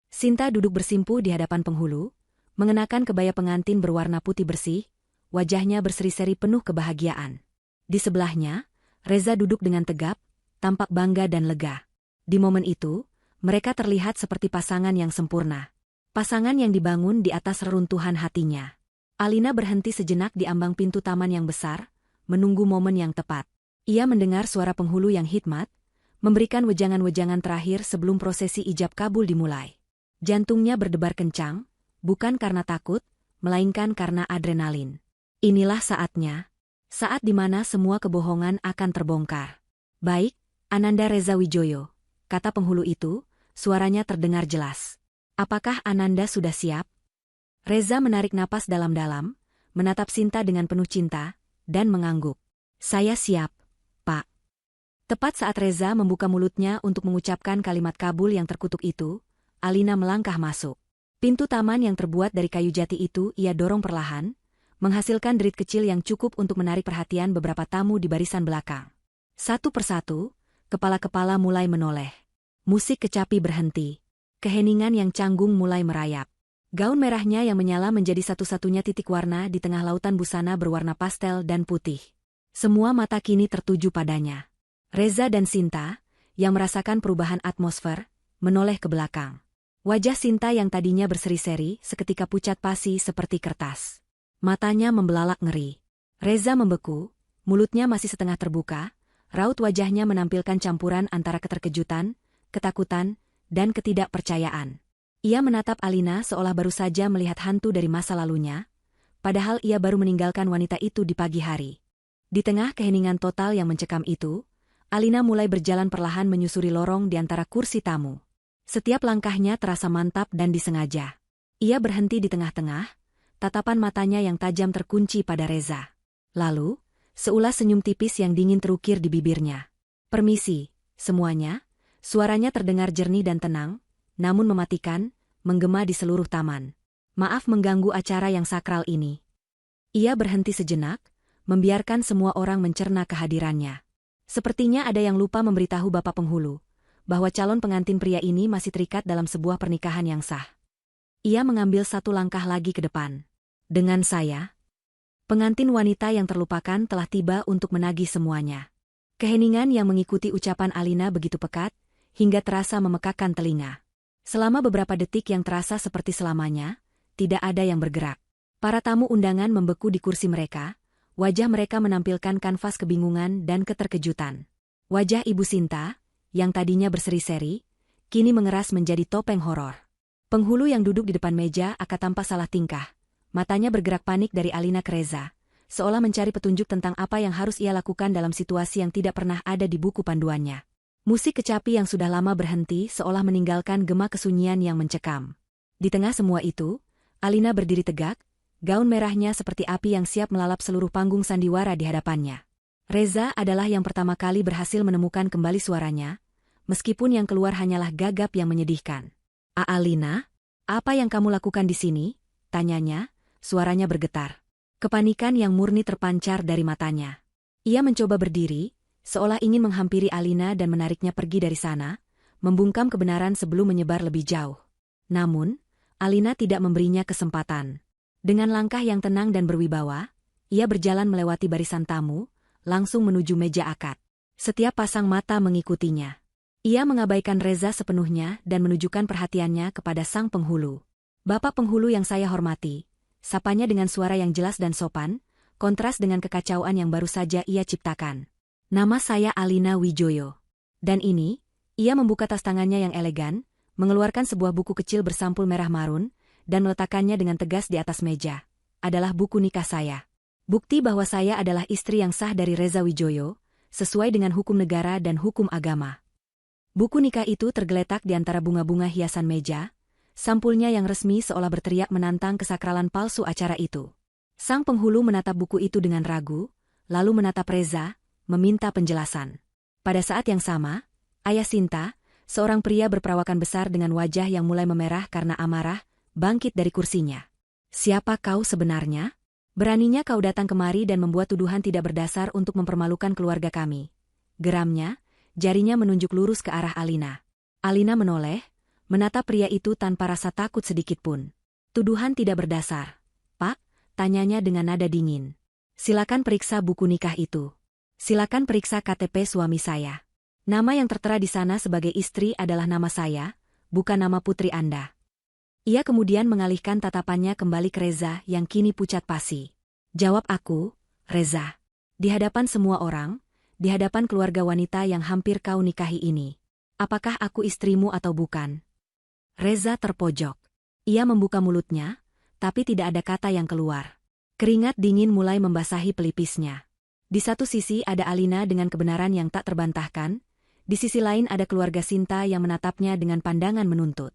Sinta duduk bersimpuh di hadapan penghulu, mengenakan kebaya pengantin berwarna putih bersih, wajahnya berseri-seri penuh kebahagiaan. Di sebelahnya, Reza duduk dengan tegap, tampak bangga dan lega. Di momen itu, mereka terlihat seperti pasangan yang sempurna. Pasangan yang dibangun di atas reruntuhan hatinya. Alina berhenti sejenak di ambang pintu taman yang besar, menunggu momen yang tepat. Ia mendengar suara penghulu yang hikmat, memberikan wejangan-wejangan terakhir sebelum prosesi ijab kabul dimulai. Jantungnya berdebar kencang, bukan karena takut, melainkan karena adrenalin. Inilah saatnya. Saat di mana semua kebohongan akan terbongkar. Baik, Ananda Reza Wijoyo, kata penghulu itu, suaranya terdengar jelas. Apakah Ananda sudah siap? Reza menarik napas dalam-dalam, menatap Sinta dengan penuh cinta, dan mengangguk. Saya siap, Pak. Tepat saat Reza membuka mulutnya untuk mengucapkan kalimat kabul yang terkutuk itu, Alina melangkah masuk. Pintu taman yang terbuat dari kayu jati itu ia dorong perlahan, menghasilkan derit kecil yang cukup untuk menarik perhatian beberapa tamu di barisan belakang. Satu persatu, kepala-kepala mulai menoleh. Musik kecapi berhenti. Keheningan yang canggung mulai merayap. Gaun merahnya yang menyala menjadi satu-satunya titik warna di tengah lautan busana berwarna pastel dan putih. Semua mata kini tertuju padanya. Reza dan Sinta, yang merasakan perubahan atmosfer, menoleh ke belakang. Wajah Sinta yang tadinya berseri-seri seketika pucat pasi seperti kertas. Matanya membelalak ngeri. Reza membeku, mulutnya masih setengah terbuka, raut wajahnya menampilkan campuran antara keterkejutan, ketakutan, dan ketidakpercayaan. Ia menatap Alina seolah baru saja melihat hantu dari masa lalunya, padahal ia baru meninggalkan wanita itu di pagi hari. Di tengah keheningan total yang mencekam itu, Alina mulai berjalan perlahan menyusuri lorong di antara kursi tamu. Setiap langkahnya terasa mantap dan disengaja. Ia berhenti di tengah-tengah, tatapan matanya yang tajam terkunci pada Reza. Lalu, seulas senyum tipis yang dingin terukir di bibirnya. Permisi, semuanya. Suaranya terdengar jernih dan tenang, namun mematikan, menggema di seluruh taman. Maaf mengganggu acara yang sakral ini. Ia berhenti sejenak, membiarkan semua orang mencerna kehadirannya. Sepertinya ada yang lupa memberitahu Bapak Penghulu, bahwa calon pengantin pria ini masih terikat dalam sebuah pernikahan yang sah. Ia mengambil satu langkah lagi ke depan. Dengan saya, pengantin wanita yang terlupakan telah tiba untuk menagih semuanya. Keheningan yang mengikuti ucapan Alina begitu pekat, hingga terasa memekakkan telinga. Selama beberapa detik yang terasa seperti selamanya, tidak ada yang bergerak. Para tamu undangan membeku di kursi mereka, wajah mereka menampilkan kanvas kebingungan dan keterkejutan. Wajah Ibu Sinta, yang tadinya berseri-seri, kini mengeras menjadi topeng horor. Penghulu yang duduk di depan meja akan tampak salah tingkah. Matanya bergerak panik dari Alina ke Reza, seolah mencari petunjuk tentang apa yang harus ia lakukan dalam situasi yang tidak pernah ada di buku panduannya. Musik kecapi yang sudah lama berhenti seolah meninggalkan gema kesunyian yang mencekam. Di tengah semua itu, Alina berdiri tegak, gaun merahnya seperti api yang siap melalap seluruh panggung sandiwara di hadapannya. Reza adalah yang pertama kali berhasil menemukan kembali suaranya, meskipun yang keluar hanyalah gagap yang menyedihkan. Alina, apa yang kamu lakukan di sini? Tanyanya, suaranya bergetar. Kepanikan yang murni terpancar dari matanya. Ia mencoba berdiri, seolah ingin menghampiri Alina dan menariknya pergi dari sana, membungkam kebenaran sebelum menyebar lebih jauh. Namun, Alina tidak memberinya kesempatan. Dengan langkah yang tenang dan berwibawa, ia berjalan melewati barisan tamu, langsung menuju meja akad. Setiap pasang mata mengikutinya. Ia mengabaikan Reza sepenuhnya dan menunjukkan perhatiannya kepada sang penghulu. Bapak penghulu yang saya hormati, sapanya dengan suara yang jelas dan sopan, kontras dengan kekacauan yang baru saja ia ciptakan. Nama saya Alina Wijoyo. Dan ini, ia membuka tas tangannya yang elegan, mengeluarkan sebuah buku kecil bersampul merah marun, dan meletakkannya dengan tegas di atas meja. Adalah buku nikah saya. Bukti bahwa saya adalah istri yang sah dari Reza Wijoyo, sesuai dengan hukum negara dan hukum agama. Buku nikah itu tergeletak di antara bunga-bunga hiasan meja, sampulnya yang resmi seolah berteriak menantang kesakralan palsu acara itu. Sang penghulu menatap buku itu dengan ragu, lalu menatap Reza, meminta penjelasan. Pada saat yang sama, ayah Sinta, seorang pria berperawakan besar dengan wajah yang mulai memerah karena amarah, bangkit dari kursinya. Siapa kau sebenarnya? Beraninya kau datang kemari dan membuat tuduhan tidak berdasar untuk mempermalukan keluarga kami. Geramnya, jarinya menunjuk lurus ke arah Alina. Alina menoleh, menatap pria itu tanpa rasa takut sedikitpun. Tuduhan tidak berdasar, Pak, tanyanya dengan nada dingin. Silakan periksa buku nikah itu. Silakan periksa KTP suami saya. Nama yang tertera di sana sebagai istri adalah nama saya, bukan nama putri Anda. Ia kemudian mengalihkan tatapannya kembali ke Reza yang kini pucat pasi. Jawab aku, Reza. Di hadapan semua orang, di hadapan keluarga wanita yang hampir kau nikahi ini. Apakah aku istrimu atau bukan? Reza terpojok. Ia membuka mulutnya, tapi tidak ada kata yang keluar. Keringat dingin mulai membasahi pelipisnya. Di satu sisi ada Alina dengan kebenaran yang tak terbantahkan, di sisi lain ada keluarga Sinta yang menatapnya dengan pandangan menuntut.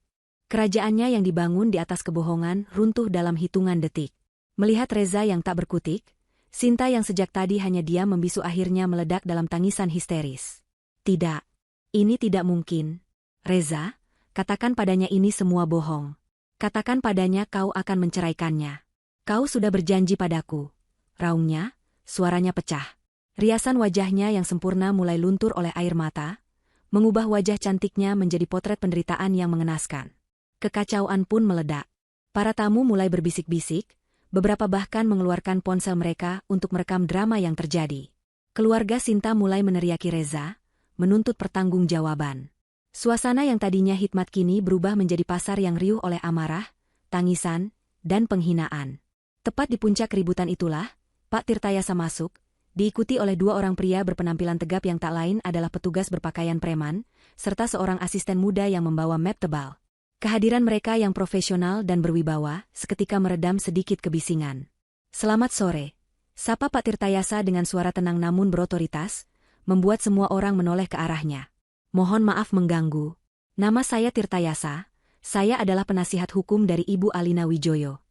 Kerajaannya yang dibangun di atas kebohongan runtuh dalam hitungan detik. Melihat Reza yang tak berkutik, Sinta yang sejak tadi hanya diam membisu akhirnya meledak dalam tangisan histeris. Tidak. Ini tidak mungkin. Reza, katakan padanya ini semua bohong. Katakan padanya kau akan menceraikannya. Kau sudah berjanji padaku. Raungnya, suaranya pecah. Riasan wajahnya yang sempurna mulai luntur oleh air mata, mengubah wajah cantiknya menjadi potret penderitaan yang mengenaskan. Kekacauan pun meledak. Para tamu mulai berbisik-bisik, beberapa bahkan mengeluarkan ponsel mereka untuk merekam drama yang terjadi. Keluarga Sinta mulai meneriaki Reza, menuntut pertanggungjawaban. Suasana yang tadinya hikmat kini berubah menjadi pasar yang riuh oleh amarah, tangisan, dan penghinaan. Tepat di puncak keributan itulah, Pak Tirtayasa masuk, diikuti oleh dua orang pria berpenampilan tegap yang tak lain adalah petugas berpakaian preman, serta seorang asisten muda yang membawa map tebal. Kehadiran mereka yang profesional dan berwibawa seketika meredam sedikit kebisingan. Selamat sore, sapa Pak Tirtayasa dengan suara tenang namun berotoritas, membuat semua orang menoleh ke arahnya. Mohon maaf mengganggu. Nama saya Tirtayasa, saya adalah penasihat hukum dari Ibu Alina Wijoyo.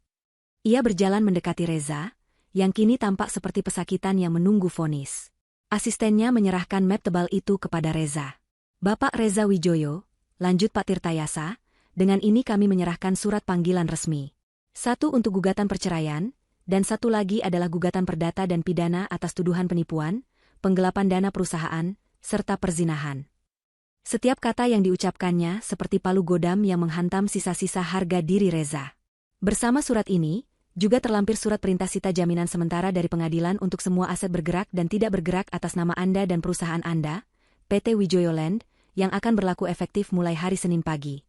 Ia berjalan mendekati Reza, yang kini tampak seperti pesakitan yang menunggu vonis. Asistennya menyerahkan map tebal itu kepada Reza. Bapak Reza Wijoyo, lanjut Pak Tirtayasa, dengan ini kami menyerahkan surat panggilan resmi. Satu untuk gugatan perceraian, dan satu lagi adalah gugatan perdata dan pidana atas tuduhan penipuan, penggelapan dana perusahaan, serta perzinahan. Setiap kata yang diucapkannya seperti palu godam yang menghantam sisa-sisa harga diri Reza. Bersama surat ini, juga terlampir surat perintah sita jaminan sementara dari pengadilan untuk semua aset bergerak dan tidak bergerak atas nama Anda dan perusahaan Anda, PT Wijoyo Land, yang akan berlaku efektif mulai hari Senin pagi.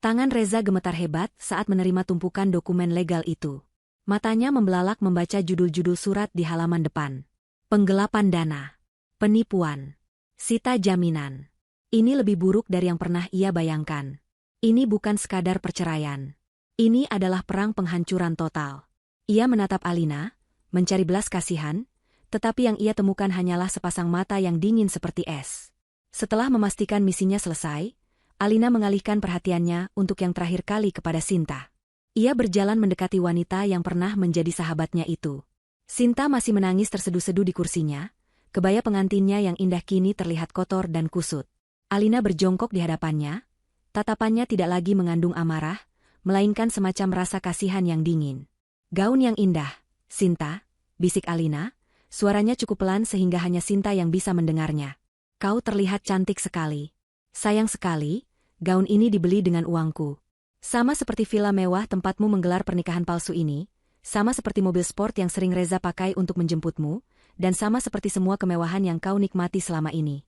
Tangan Reza gemetar hebat saat menerima tumpukan dokumen legal itu. Matanya membelalak membaca judul-judul surat di halaman depan. Penggelapan dana. Penipuan. Sita jaminan. Ini lebih buruk dari yang pernah ia bayangkan. Ini bukan sekadar perceraian. Ini adalah perang penghancuran total. Ia menatap Alina, mencari belas kasihan, tetapi yang ia temukan hanyalah sepasang mata yang dingin seperti es. Setelah memastikan misinya selesai, Alina mengalihkan perhatiannya untuk yang terakhir kali kepada Sinta. Ia berjalan mendekati wanita yang pernah menjadi sahabatnya itu. Sinta masih menangis terseduh-seduh di kursinya, kebaya pengantinnya yang indah kini terlihat kotor dan kusut. Alina berjongkok di hadapannya, tatapannya tidak lagi mengandung amarah, melainkan semacam rasa kasihan yang dingin. Gaun yang indah, Sinta, bisik Alina, suaranya cukup pelan sehingga hanya Sinta yang bisa mendengarnya. Kau terlihat cantik sekali. Sayang sekali, gaun ini dibeli dengan uangku. Sama seperti villa mewah tempatmu menggelar pernikahan palsu ini, sama seperti mobil sport yang sering Reza pakai untuk menjemputmu, dan sama seperti semua kemewahan yang kau nikmati selama ini.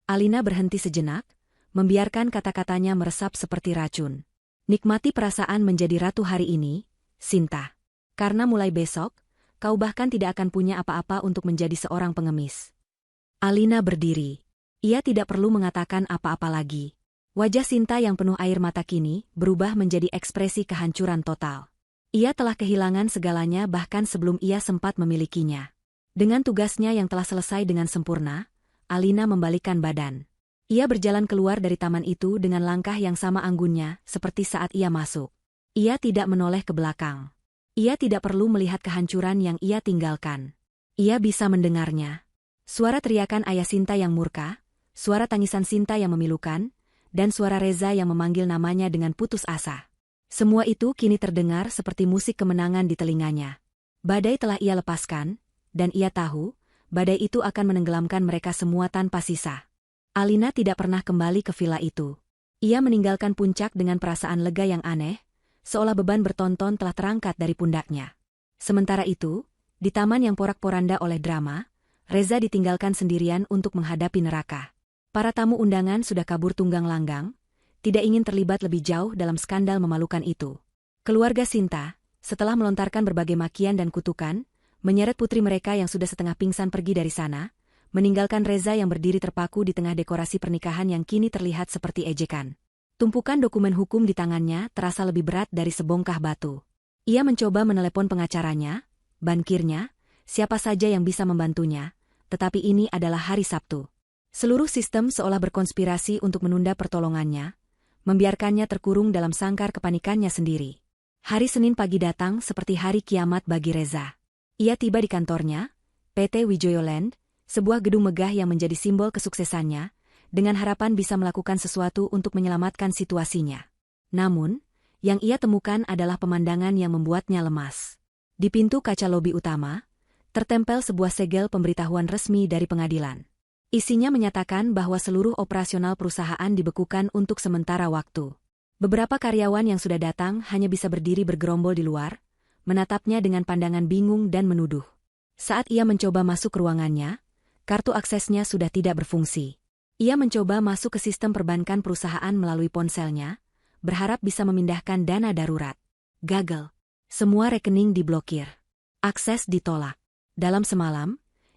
Alina berhenti sejenak, membiarkan kata-katanya meresap seperti racun. Nikmati perasaan menjadi ratu hari ini, Sinta. Karena mulai besok, kau bahkan tidak akan punya apa-apa untuk menjadi seorang pengemis. Alina berdiri. Ia tidak perlu mengatakan apa-apa lagi. Wajah Sinta yang penuh air mata kini berubah menjadi ekspresi kehancuran total. Ia telah kehilangan segalanya bahkan sebelum ia sempat memilikinya. Dengan tugasnya yang telah selesai dengan sempurna, Alina membalikkan badan. Ia berjalan keluar dari taman itu dengan langkah yang sama anggunnya seperti saat ia masuk. Ia tidak menoleh ke belakang. Ia tidak perlu melihat kehancuran yang ia tinggalkan. Ia bisa mendengarnya. Suara teriakan ayah Sinta yang murka, suara tangisan Sinta yang memilukan, dan suara Reza yang memanggil namanya dengan putus asa. Semua itu kini terdengar seperti musik kemenangan di telinganya. Badai telah ia lepaskan, dan ia tahu, badai itu akan menenggelamkan mereka semua tanpa sisa. Alina tidak pernah kembali ke villa itu. Ia meninggalkan puncak dengan perasaan lega yang aneh, seolah beban bertonton telah terangkat dari pundaknya. Sementara itu, di taman yang porak-poranda oleh drama, Reza ditinggalkan sendirian untuk menghadapi neraka. Para tamu undangan sudah kabur tunggang langgang, tidak ingin terlibat lebih jauh dalam skandal memalukan itu. Keluarga Sinta, setelah melontarkan berbagai makian dan kutukan, menyeret putri mereka yang sudah setengah pingsan pergi dari sana, meninggalkan Reza yang berdiri terpaku di tengah dekorasi pernikahan yang kini terlihat seperti ejekan. Tumpukan dokumen hukum di tangannya terasa lebih berat dari sebongkah batu. Ia mencoba menelepon pengacaranya, bankirnya, siapa saja yang bisa membantunya, tetapi ini adalah hari Sabtu. Seluruh sistem seolah berkonspirasi untuk menunda pertolongannya, membiarkannya terkurung dalam sangkar kepanikannya sendiri. Hari Senin pagi datang seperti hari kiamat bagi Reza. Ia tiba di kantornya, PT Wijoyo Land, sebuah gedung megah yang menjadi simbol kesuksesannya, dengan harapan bisa melakukan sesuatu untuk menyelamatkan situasinya. Namun, yang ia temukan adalah pemandangan yang membuatnya lemas. Di pintu kaca lobi utama, tertempel sebuah segel pemberitahuan resmi dari pengadilan. Isinya menyatakan bahwa seluruh operasional perusahaan dibekukan untuk sementara waktu. Beberapa karyawan yang sudah datang hanya bisa berdiri bergerombol di luar, menatapnya dengan pandangan bingung dan menuduh. Saat ia mencoba masuk ke ruangannya, kartu aksesnya sudah tidak berfungsi. Ia mencoba masuk ke sistem perbankan perusahaan melalui ponselnya, berharap bisa memindahkan dana darurat. Gagal. Semua rekening diblokir. Akses ditolak. Dalam semalam,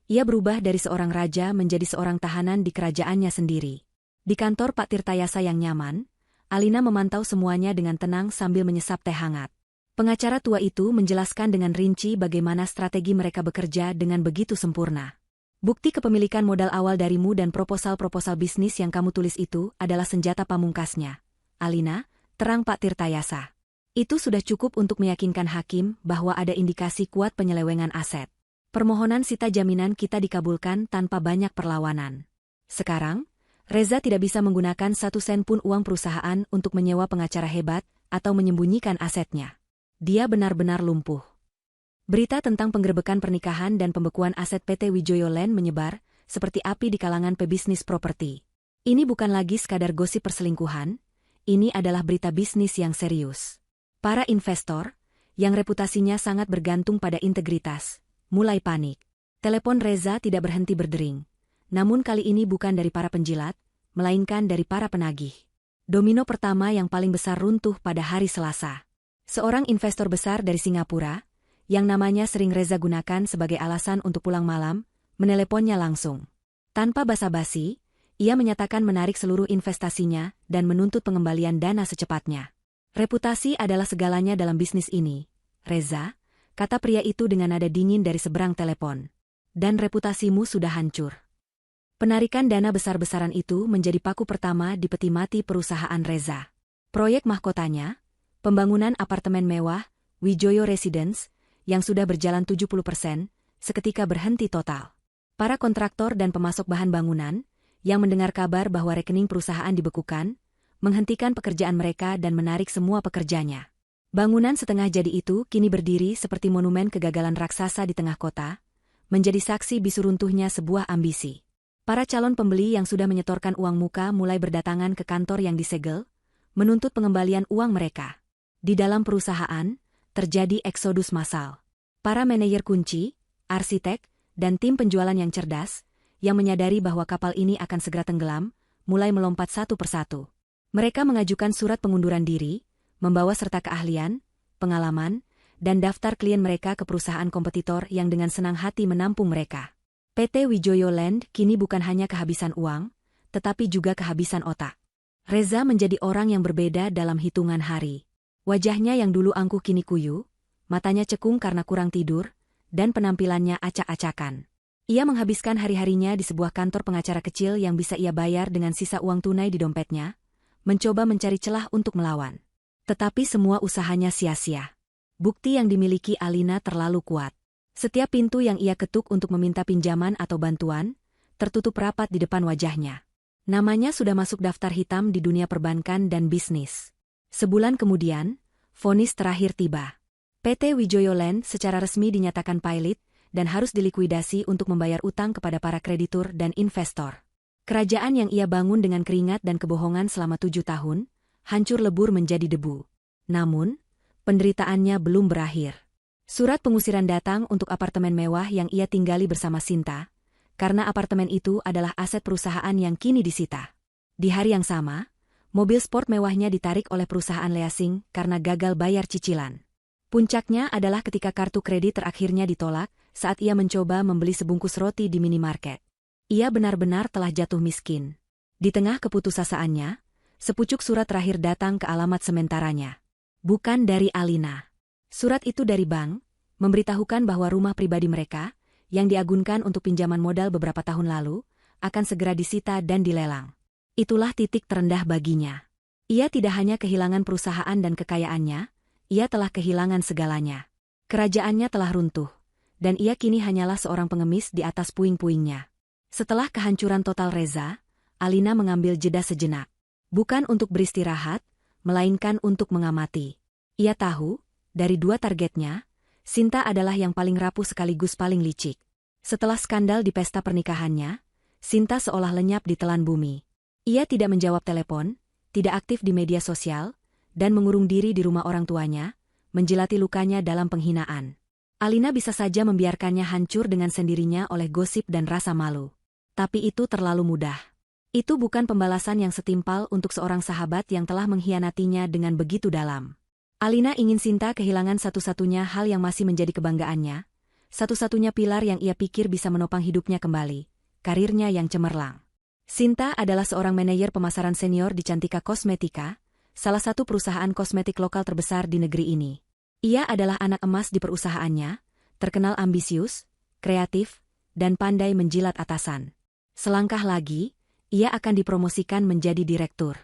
ia berubah dari seorang raja menjadi seorang tahanan di kerajaannya sendiri. Di kantor Pak Tirtayasa yang nyaman, Alina memantau semuanya dengan tenang sambil menyesap teh hangat. Pengacara tua itu menjelaskan dengan rinci bagaimana strategi mereka bekerja dengan begitu sempurna. Bukti kepemilikan modal awal darimu dan proposal-proposal bisnis yang kamu tulis itu adalah senjata pamungkasnya. Alina, terang Pak Tirtayasa. Itu sudah cukup untuk meyakinkan hakim bahwa ada indikasi kuat penyelewengan aset. Permohonan sita jaminan kita dikabulkan tanpa banyak perlawanan. Sekarang, Reza tidak bisa menggunakan 1 sen pun uang perusahaan untuk menyewa pengacara hebat atau menyembunyikan asetnya. Dia benar-benar lumpuh. Berita tentang penggerebekan pernikahan dan pembekuan aset PT Wijoyo Land menyebar seperti api di kalangan pebisnis properti. Ini bukan lagi sekadar gosip perselingkuhan, ini adalah berita bisnis yang serius. Para investor, yang reputasinya sangat bergantung pada integritas, mulai panik. Telepon Reza tidak berhenti berdering. Namun kali ini bukan dari para penjilat, melainkan dari para penagih. Domino pertama yang paling besar runtuh pada hari Selasa. Seorang investor besar dari Singapura, yang namanya sering Reza gunakan sebagai alasan untuk pulang malam, meneleponnya langsung. Tanpa basa-basi, ia menyatakan menarik seluruh investasinya dan menuntut pengembalian dana secepatnya. Reputasi adalah segalanya dalam bisnis ini, Reza, kata pria itu dengan nada dingin dari seberang telepon. Dan reputasimu sudah hancur. Penarikan dana besar-besaran itu menjadi paku pertama di peti mati perusahaan Reza. Proyek mahkotanya, pembangunan apartemen mewah, Wijoyo Residence, yang sudah berjalan 70%, seketika berhenti total. Para kontraktor dan pemasok bahan bangunan, yang mendengar kabar bahwa rekening perusahaan dibekukan, menghentikan pekerjaan mereka dan menarik semua pekerjanya. Bangunan setengah jadi itu kini berdiri seperti monumen kegagalan raksasa di tengah kota, menjadi saksi bisu runtuhnya sebuah ambisi. Para calon pembeli yang sudah menyetorkan uang muka mulai berdatangan ke kantor yang disegel, menuntut pengembalian uang mereka. Di dalam perusahaan, terjadi eksodus massal. Para manajer kunci, arsitek, dan tim penjualan yang cerdas, yang menyadari bahwa kapal ini akan segera tenggelam, mulai melompat satu persatu. Mereka mengajukan surat pengunduran diri, membawa serta keahlian, pengalaman, dan daftar klien mereka ke perusahaan kompetitor yang dengan senang hati menampung mereka. PT Wijoyo Land kini bukan hanya kehabisan uang, tetapi juga kehabisan otak. Reza menjadi orang yang berbeda dalam hitungan hari. Wajahnya yang dulu angkuh kini kuyu, matanya cekung karena kurang tidur, dan penampilannya acak-acakan. Ia menghabiskan hari-harinya di sebuah kantor pengacara kecil yang bisa ia bayar dengan sisa uang tunai di dompetnya, mencoba mencari celah untuk melawan. Tetapi semua usahanya sia-sia. Bukti yang dimiliki Alina terlalu kuat. Setiap pintu yang ia ketuk untuk meminta pinjaman atau bantuan, tertutup rapat di depan wajahnya. Namanya sudah masuk daftar hitam di dunia perbankan dan bisnis. Sebulan kemudian, vonis terakhir tiba. PT Wijoyo Land secara resmi dinyatakan pailit dan harus dilikuidasi untuk membayar utang kepada para kreditur dan investor. Kerajaan yang ia bangun dengan keringat dan kebohongan selama 7 tahun, hancur lebur menjadi debu. Namun, penderitaannya belum berakhir. Surat pengusiran datang untuk apartemen mewah yang ia tinggali bersama Sinta, karena apartemen itu adalah aset perusahaan yang kini disita. Di hari yang sama, Mobil sport mewahnya ditarik oleh perusahaan leasing karena gagal bayar cicilan. Puncaknya adalah ketika kartu kredit terakhirnya ditolak saat ia mencoba membeli sebungkus roti di minimarket. Ia benar-benar telah jatuh miskin. Di tengah keputusasaan, sepucuk surat terakhir datang ke alamat sementaranya. Bukan dari Alina. Surat itu dari bank, memberitahukan bahwa rumah pribadi mereka, yang diagunkan untuk pinjaman modal beberapa tahun lalu, akan segera disita dan dilelang. Itulah titik terendah baginya. Ia tidak hanya kehilangan perusahaan dan kekayaannya, ia telah kehilangan segalanya. Kerajaannya telah runtuh, dan ia kini hanyalah seorang pengemis di atas puing-puingnya. Setelah kehancuran total Reza, Alina mengambil jeda sejenak. Bukan untuk beristirahat, melainkan untuk mengamati. Ia tahu, dari dua targetnya, Sinta adalah yang paling rapuh sekaligus paling licik. Setelah skandal di pesta pernikahannya, Sinta seolah lenyap di telan bumi. Ia tidak menjawab telepon, tidak aktif di media sosial, dan mengurung diri di rumah orang tuanya, menjilati lukanya dalam penghinaan. Alina bisa saja membiarkannya hancur dengan sendirinya oleh gosip dan rasa malu. Tapi itu terlalu mudah. Itu bukan pembalasan yang setimpal untuk seorang sahabat yang telah mengkhianatinya dengan begitu dalam. Alina ingin Sinta kehilangan satu-satunya hal yang masih menjadi kebanggaannya, satu-satunya pilar yang ia pikir bisa menopang hidupnya kembali, karirnya yang cemerlang. Sinta adalah seorang manajer pemasaran senior di Cantika Kosmetika, salah satu perusahaan kosmetik lokal terbesar di negeri ini. Ia adalah anak emas di perusahaannya, terkenal ambisius, kreatif, dan pandai menjilat atasan. Selangkah lagi, ia akan dipromosikan menjadi direktur.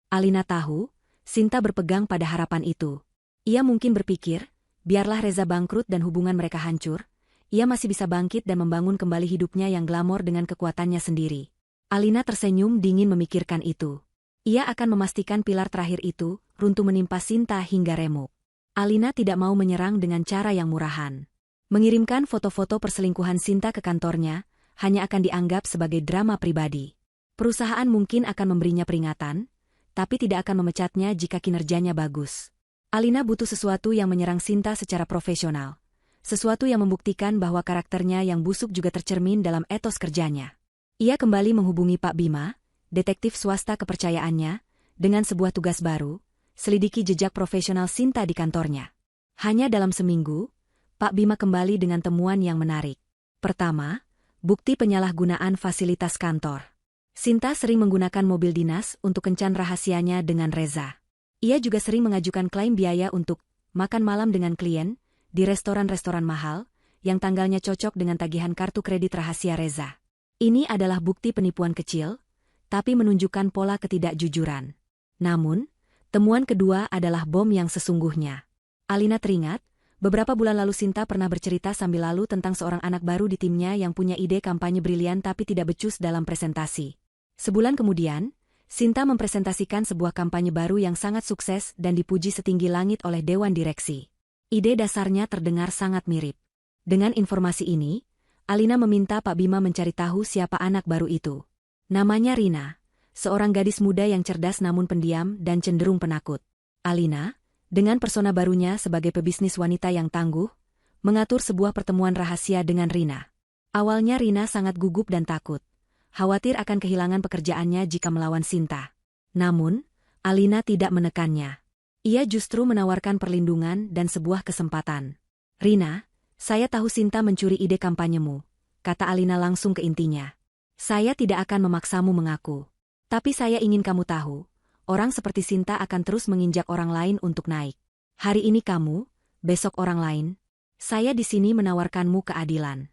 Alina tahu, Sinta berpegang pada harapan itu. Ia mungkin berpikir, biarlah Reza bangkrut dan hubungan mereka hancur, ia masih bisa bangkit dan membangun kembali hidupnya yang glamor dengan kekuatannya sendiri. Alina tersenyum dingin memikirkan itu. Ia akan memastikan pilar terakhir itu runtuh menimpa Sinta hingga remuk. Alina tidak mau menyerang dengan cara yang murahan. Mengirimkan foto-foto perselingkuhan Sinta ke kantornya hanya akan dianggap sebagai drama pribadi. Perusahaan mungkin akan memberinya peringatan, tapi tidak akan memecatnya jika kinerjanya bagus. Alina butuh sesuatu yang menyerang Sinta secara profesional. Sesuatu yang membuktikan bahwa karakternya yang busuk juga tercermin dalam etos kerjanya. Ia kembali menghubungi Pak Bima, detektif swasta kepercayaannya, dengan sebuah tugas baru, selidiki jejak profesional Sinta di kantornya. Hanya dalam seminggu, Pak Bima kembali dengan temuan yang menarik. Pertama, bukti penyalahgunaan fasilitas kantor. Sinta sering menggunakan mobil dinas untuk kencan rahasianya dengan Reza. Ia juga sering mengajukan klaim biaya untuk makan malam dengan klien di restoran-restoran mahal yang tanggalnya cocok dengan tagihan kartu kredit rahasia Reza. Ini adalah bukti penipuan kecil, tapi menunjukkan pola ketidakjujuran. Namun, temuan kedua adalah bom yang sesungguhnya. Alina teringat, beberapa bulan lalu Sinta pernah bercerita sambil lalu tentang seorang anak baru di timnya yang punya ide kampanye brilian tapi tidak becus dalam presentasi. Sebulan kemudian, Sinta mempresentasikan sebuah kampanye baru yang sangat sukses dan dipuji setinggi langit oleh Dewan Direksi. Ide dasarnya terdengar sangat mirip. Dengan informasi ini, Alina meminta Pak Bima mencari tahu siapa anak baru itu. Namanya Rina, seorang gadis muda yang cerdas namun pendiam dan cenderung penakut. Alina, dengan persona barunya sebagai pebisnis wanita yang tangguh, mengatur sebuah pertemuan rahasia dengan Rina. Awalnya Rina sangat gugup dan takut. Khawatir akan kehilangan pekerjaannya jika melawan Sinta. Namun, Alina tidak menekannya. Ia justru menawarkan perlindungan dan sebuah kesempatan. Rina, saya tahu Sinta mencuri ide kampanyemu, kata Alina langsung ke intinya. Saya tidak akan memaksamu mengaku. Tapi saya ingin kamu tahu, orang seperti Sinta akan terus menginjak orang lain untuk naik. Hari ini kamu, besok orang lain. Saya di sini menawarkanmu keadilan.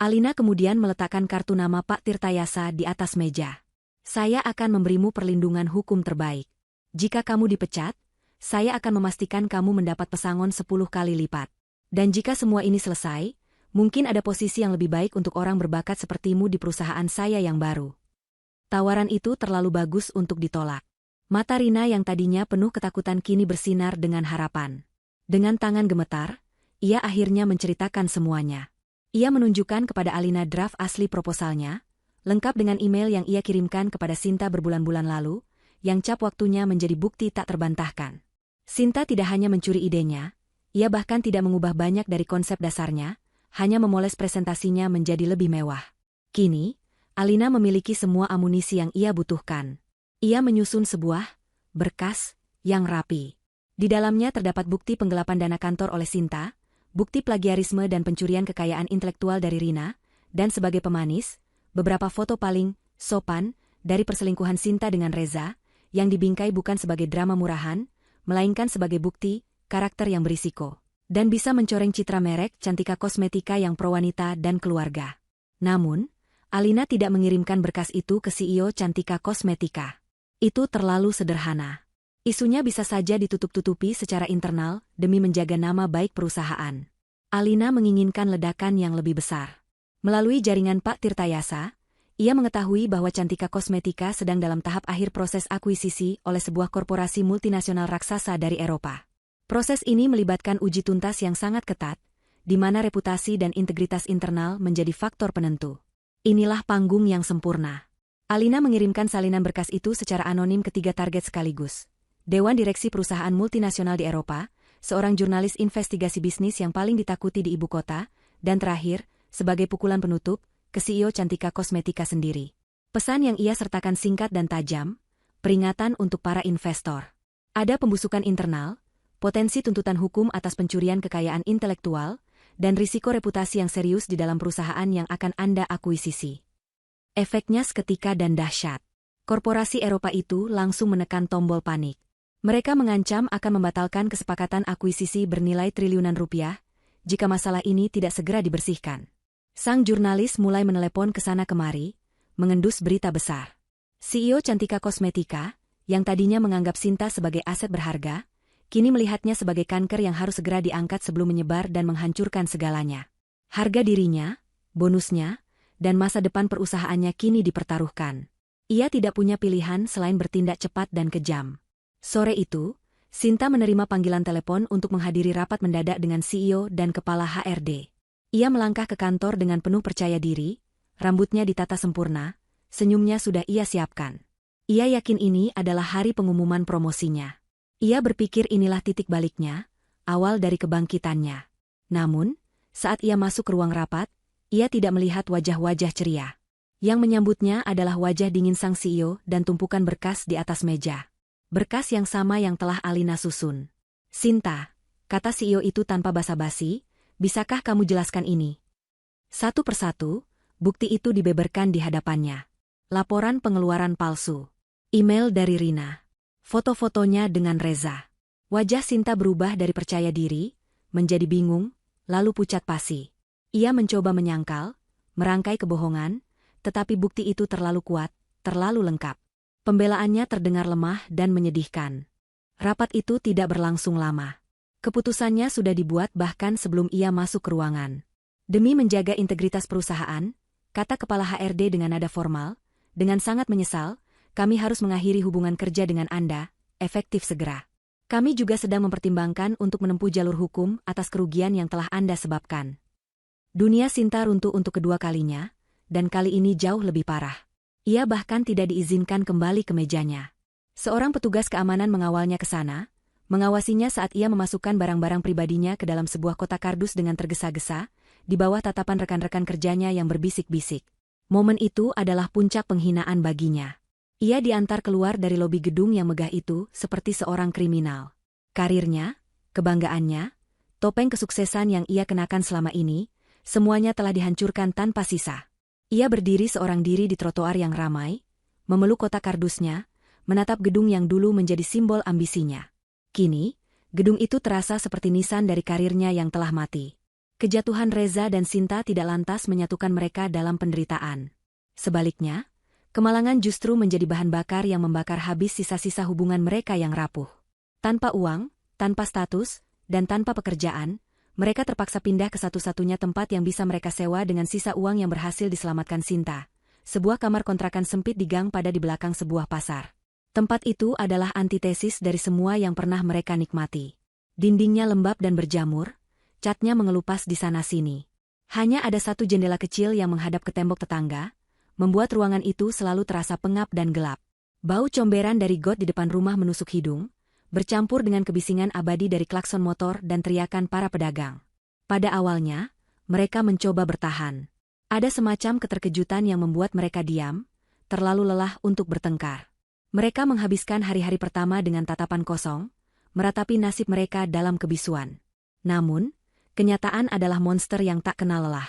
Alina kemudian meletakkan kartu nama Pak Tirtayasa di atas meja. Saya akan memberimu perlindungan hukum terbaik. Jika kamu dipecat, saya akan memastikan kamu mendapat pesangon 10 kali lipat. Dan jika semua ini selesai, mungkin ada posisi yang lebih baik untuk orang berbakat sepertimu di perusahaan saya yang baru. Tawaran itu terlalu bagus untuk ditolak. Mata Rina yang tadinya penuh ketakutan kini bersinar dengan harapan. Dengan tangan gemetar, ia akhirnya menceritakan semuanya. Ia menunjukkan kepada Alina draft asli proposalnya, lengkap dengan email yang ia kirimkan kepada Sinta berbulan-bulan lalu, yang cap waktunya menjadi bukti tak terbantahkan. Sinta tidak hanya mencuri idenya, ia bahkan tidak mengubah banyak dari konsep dasarnya, hanya memoles presentasinya menjadi lebih mewah. Kini, Alina memiliki semua amunisi yang ia butuhkan. Ia menyusun sebuah berkas yang rapi. Di dalamnya terdapat bukti penggelapan dana kantor oleh Sinta, bukti plagiarisme dan pencurian kekayaan intelektual dari Rina, dan sebagai pemanis, beberapa foto paling sopan dari perselingkuhan Sinta dengan Reza, yang dibingkai bukan sebagai drama murahan, melainkan sebagai bukti karakter yang berisiko, dan bisa mencoreng citra merek Cantika Kosmetika yang pro-wanita dan keluarga. Namun, Alina tidak mengirimkan berkas itu ke CEO Cantika Kosmetika. Itu terlalu sederhana. Isunya bisa saja ditutup-tutupi secara internal demi menjaga nama baik perusahaan. Alina menginginkan ledakan yang lebih besar. Melalui jaringan Pak Tirtayasa, ia mengetahui bahwa Cantika Kosmetika sedang dalam tahap akhir proses akuisisi oleh sebuah korporasi multinasional raksasa dari Eropa. Proses ini melibatkan uji tuntas yang sangat ketat, di mana reputasi dan integritas internal menjadi faktor penentu. Inilah panggung yang sempurna. Alina mengirimkan salinan berkas itu secara anonim ke 3 target sekaligus. Dewan Direksi Perusahaan Multinasional di Eropa, seorang jurnalis investigasi bisnis yang paling ditakuti di ibu kota, dan terakhir, sebagai pukulan penutup, ke CEO Cantika Kosmetika sendiri. Pesan yang ia sertakan singkat dan tajam, peringatan untuk para investor. Ada pembusukan internal, potensi tuntutan hukum atas pencurian kekayaan intelektual, dan risiko reputasi yang serius di dalam perusahaan yang akan Anda akuisisi. Efeknya seketika dan dahsyat. Korporasi Eropa itu langsung menekan tombol panik. Mereka mengancam akan membatalkan kesepakatan akuisisi bernilai triliunan rupiah, jika masalah ini tidak segera dibersihkan. Sang jurnalis mulai menelepon ke sana kemari, mengendus berita besar. CEO Cantika Kosmetika, yang tadinya menganggap Sinta sebagai aset berharga, kini melihatnya sebagai kanker yang harus segera diangkat sebelum menyebar dan menghancurkan segalanya. Harga dirinya, bonusnya, dan masa depan perusahaannya kini dipertaruhkan. Ia tidak punya pilihan selain bertindak cepat dan kejam. Sore itu, Sinta menerima panggilan telepon untuk menghadiri rapat mendadak dengan CEO dan kepala HRD. Ia melangkah ke kantor dengan penuh percaya diri, rambutnya ditata sempurna, senyumnya sudah ia siapkan. Ia yakin ini adalah hari pengumuman promosinya. Ia berpikir inilah titik baliknya, awal dari kebangkitannya. Namun, saat ia masuk ke ruang rapat, ia tidak melihat wajah-wajah ceria. Yang menyambutnya adalah wajah dingin sang CEO dan tumpukan berkas di atas meja. Berkas yang sama yang telah Alina susun. Sinta, kata CEO itu tanpa basa-basi, bisakah kamu jelaskan ini? Satu persatu, bukti itu dibeberkan di hadapannya. Laporan pengeluaran palsu. Email dari Rina. Foto-fotonya dengan Reza. Wajah Sinta berubah dari percaya diri, menjadi bingung, lalu pucat pasi. Ia mencoba menyangkal, merangkai kebohongan, tetapi bukti itu terlalu kuat, terlalu lengkap. Pembelaannya terdengar lemah dan menyedihkan. Rapat itu tidak berlangsung lama. Keputusannya sudah dibuat bahkan sebelum ia masuk ke ruangan. Demi menjaga integritas perusahaan, kata kepala HRD dengan nada formal, dengan sangat menyesal, kami harus mengakhiri hubungan kerja dengan Anda, efektif segera. Kami juga sedang mempertimbangkan untuk menempuh jalur hukum atas kerugian yang telah Anda sebabkan. Dunia Sinta runtuh untuk kedua kalinya, dan kali ini jauh lebih parah. Ia bahkan tidak diizinkan kembali ke mejanya. Seorang petugas keamanan mengawalnya ke sana, mengawasinya saat ia memasukkan barang-barang pribadinya ke dalam sebuah kotak kardus dengan tergesa-gesa, di bawah tatapan rekan-rekan kerjanya yang berbisik-bisik. Momen itu adalah puncak penghinaan baginya. Ia diantar keluar dari lobi gedung yang megah itu seperti seorang kriminal. Karirnya, kebanggaannya, topeng kesuksesan yang ia kenakan selama ini, semuanya telah dihancurkan tanpa sisa. Ia berdiri seorang diri di trotoar yang ramai, memeluk kotak kardusnya, menatap gedung yang dulu menjadi simbol ambisinya. Kini, gedung itu terasa seperti nisan dari karirnya yang telah mati. Kejatuhan Reza dan Sinta tidak lantas menyatukan mereka dalam penderitaan. Sebaliknya, kemalangan justru menjadi bahan bakar yang membakar habis sisa-sisa hubungan mereka yang rapuh. Tanpa uang, tanpa status, dan tanpa pekerjaan, mereka terpaksa pindah ke satu-satunya tempat yang bisa mereka sewa dengan sisa uang yang berhasil diselamatkan Sinta. Sebuah kamar kontrakan sempit di gang pada di belakang sebuah pasar. Tempat itu adalah antitesis dari semua yang pernah mereka nikmati. Dindingnya lembab dan berjamur, catnya mengelupas di sana-sini. Hanya ada satu jendela kecil yang menghadap ke tembok tetangga, membuat ruangan itu selalu terasa pengap dan gelap. Bau comberan dari got di depan rumah menusuk hidung, bercampur dengan kebisingan abadi dari klakson motor dan teriakan para pedagang. Pada awalnya, mereka mencoba bertahan. Ada semacam keterkejutan yang membuat mereka diam, terlalu lelah untuk bertengkar. Mereka menghabiskan hari-hari pertama dengan tatapan kosong, meratapi nasib mereka dalam kebisuan. Namun, kenyataan adalah monster yang tak kenal lelah.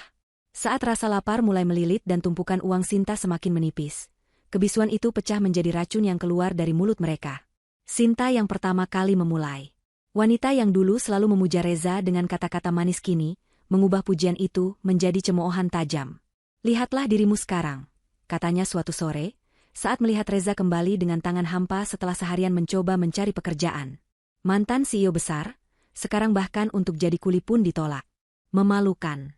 Saat rasa lapar mulai melilit dan tumpukan uang Sinta semakin menipis, kebisuan itu pecah menjadi racun yang keluar dari mulut mereka. Sinta yang pertama kali memulai. Wanita yang dulu selalu memuja Reza dengan kata-kata manis kini, mengubah pujian itu menjadi cemoohan tajam. "Lihatlah dirimu sekarang," katanya suatu sore, saat melihat Reza kembali dengan tangan hampa setelah seharian mencoba mencari pekerjaan. Mantan CEO besar, sekarang bahkan untuk jadi kuli pun ditolak. Memalukan.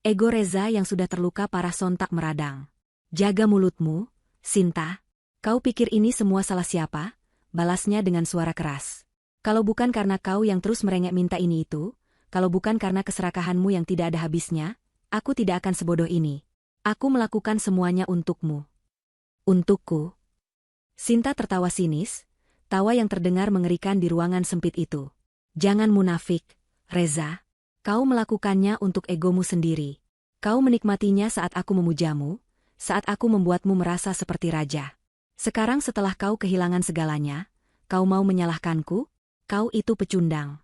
Ego Reza yang sudah terluka parah sontak meradang. "Jaga mulutmu, Sinta. Kau pikir ini semua salah siapa?" balasnya dengan suara keras. "Kalau bukan karena kau yang terus merengek minta ini itu, kalau bukan karena keserakahanmu yang tidak ada habisnya, aku tidak akan sebodoh ini. Aku melakukan semuanya untukmu." "Untukku?" Sinta tertawa sinis, tawa yang terdengar mengerikan di ruangan sempit itu. "Jangan munafik, Reza. Kau melakukannya untuk egomu sendiri. Kau menikmatinya saat aku memujamu, saat aku membuatmu merasa seperti raja. Sekarang setelah kau kehilangan segalanya, kau mau menyalahkanku? Kau itu pecundang."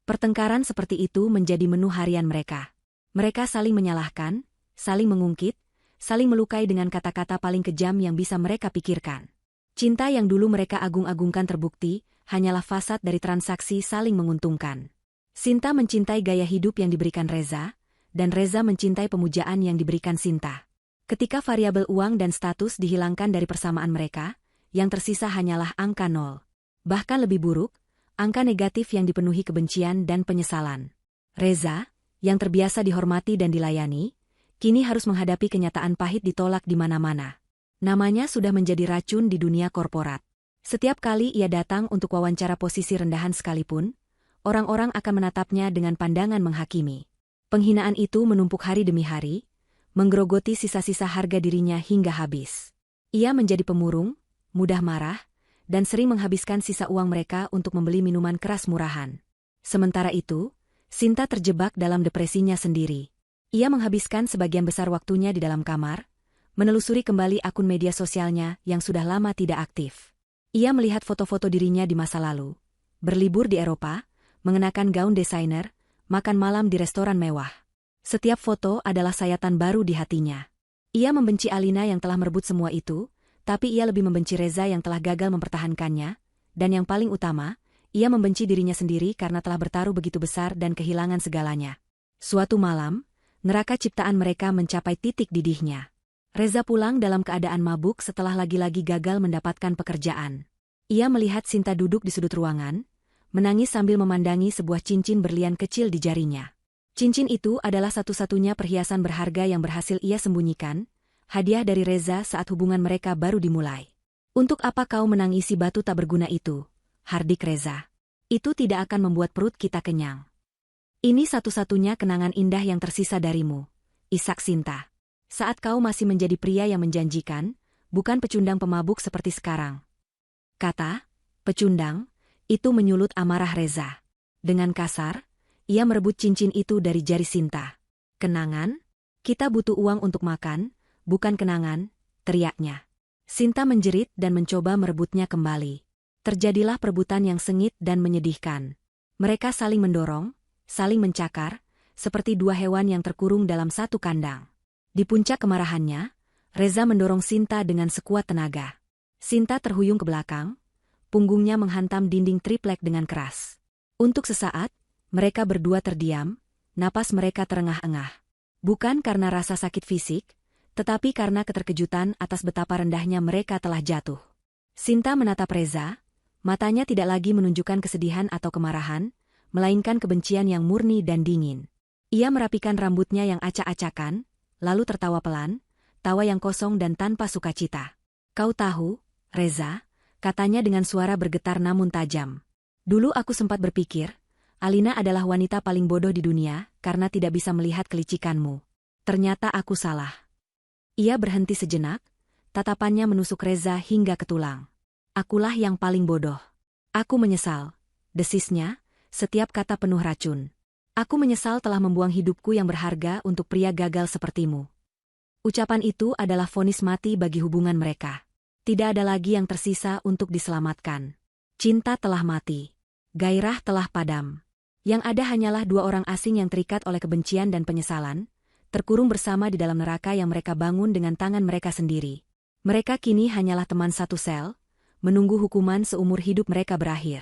Pertengkaran seperti itu menjadi menu harian mereka. Mereka saling menyalahkan, saling mengungkit, saling melukai dengan kata-kata paling kejam yang bisa mereka pikirkan. Cinta yang dulu mereka agung-agungkan terbukti, hanyalah fasad dari transaksi saling menguntungkan. Sinta mencintai gaya hidup yang diberikan Reza, dan Reza mencintai pemujaan yang diberikan Sinta. Ketika variabel uang dan status dihilangkan dari persamaan mereka, yang tersisa hanyalah angka 0. Bahkan lebih buruk, angka negatif yang dipenuhi kebencian dan penyesalan. Reza, yang terbiasa dihormati dan dilayani, kini harus menghadapi kenyataan pahit ditolak di mana-mana. Namanya sudah menjadi racun di dunia korporat. Setiap kali ia datang untuk wawancara posisi rendahan sekalipun, orang-orang akan menatapnya dengan pandangan menghakimi. Penghinaan itu menumpuk hari demi hari, menggerogoti sisa-sisa harga dirinya hingga habis. Ia menjadi pemurung, mudah marah, dan sering menghabiskan sisa uang mereka untuk membeli minuman keras murahan. Sementara itu, Sinta terjebak dalam depresinya sendiri. Ia menghabiskan sebagian besar waktunya di dalam kamar, menelusuri kembali akun media sosialnya yang sudah lama tidak aktif. Ia melihat foto-foto dirinya di masa lalu, berlibur di Eropa, mengenakan gaun desainer, makan malam di restoran mewah. Setiap foto adalah sayatan baru di hatinya. Ia membenci Alina yang telah merebut semua itu, tapi ia lebih membenci Reza yang telah gagal mempertahankannya, dan yang paling utama, ia membenci dirinya sendiri karena telah bertaruh begitu besar dan kehilangan segalanya. Suatu malam, neraka ciptaan mereka mencapai titik didihnya. Reza pulang dalam keadaan mabuk setelah lagi-lagi gagal mendapatkan pekerjaan. Ia melihat Sinta duduk di sudut ruangan, menangis sambil memandangi sebuah cincin berlian kecil di jarinya. Cincin itu adalah satu-satunya perhiasan berharga yang berhasil ia sembunyikan, hadiah dari Reza saat hubungan mereka baru dimulai. "Untuk apa kau menangisi batu tak berguna itu, hardik Reza? Itu tidak akan membuat perut kita kenyang. Ini satu-satunya kenangan indah yang tersisa darimu, Isak Sinta. Saat kau masih menjadi pria yang menjanjikan, bukan pecundang pemabuk seperti sekarang." Kata "pecundang" itu menyulut amarah Reza. Dengan kasar, ia merebut cincin itu dari jari Sinta. "Kenangan? Kita butuh uang untuk makan, bukan kenangan," teriaknya. Sinta menjerit dan mencoba merebutnya kembali. Terjadilah perebutan yang sengit dan menyedihkan. Mereka saling mendorong, saling mencakar, seperti dua hewan yang terkurung dalam satu kandang. Di puncak kemarahannya, Reza mendorong Sinta dengan sekuat tenaga. Sinta terhuyung ke belakang, punggungnya menghantam dinding triplek dengan keras. Untuk sesaat, mereka berdua terdiam, napas mereka terengah-engah. Bukan karena rasa sakit fisik, tetapi karena keterkejutan atas betapa rendahnya mereka telah jatuh. Sinta menatap Reza, matanya tidak lagi menunjukkan kesedihan atau kemarahan, melainkan kebencian yang murni dan dingin. Ia merapikan rambutnya yang acak-acakan, lalu tertawa pelan, tawa yang kosong dan tanpa sukacita. "Kau tahu, Reza," katanya dengan suara bergetar namun tajam. "Dulu aku sempat berpikir, Alina adalah wanita paling bodoh di dunia karena tidak bisa melihat kelicikanmu. Ternyata aku salah." Ia berhenti sejenak, tatapannya menusuk Reza hingga ke tulang. "Akulah yang paling bodoh. Aku menyesal," desisnya, setiap kata penuh racun. "Aku menyesal telah membuang hidupku yang berharga untuk pria gagal sepertimu." Ucapan itu adalah vonis mati bagi hubungan mereka. Tidak ada lagi yang tersisa untuk diselamatkan. Cinta telah mati. Gairah telah padam. Yang ada hanyalah dua orang asing yang terikat oleh kebencian dan penyesalan, terkurung bersama di dalam neraka yang mereka bangun dengan tangan mereka sendiri. Mereka kini hanyalah teman satu sel, menunggu hukuman seumur hidup mereka berakhir.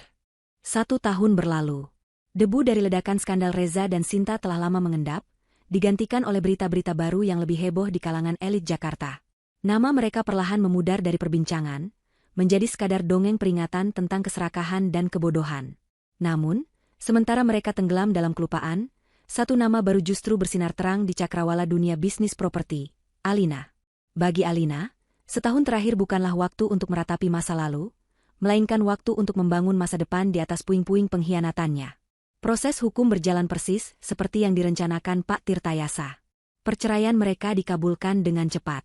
1 tahun berlalu. Debu dari ledakan skandal Reza dan Sinta telah lama mengendap, digantikan oleh berita-berita baru yang lebih heboh di kalangan elit Jakarta. Nama mereka perlahan memudar dari perbincangan, menjadi sekadar dongeng peringatan tentang keserakahan dan kebodohan. Namun, sementara mereka tenggelam dalam kelupaan, satu nama baru justru bersinar terang di cakrawala dunia bisnis properti, Alina. Bagi Alina, setahun terakhir bukanlah waktu untuk meratapi masa lalu, melainkan waktu untuk membangun masa depan di atas puing-puing pengkhianatannya. Proses hukum berjalan persis seperti yang direncanakan Pak Tirtayasa. Perceraian mereka dikabulkan dengan cepat.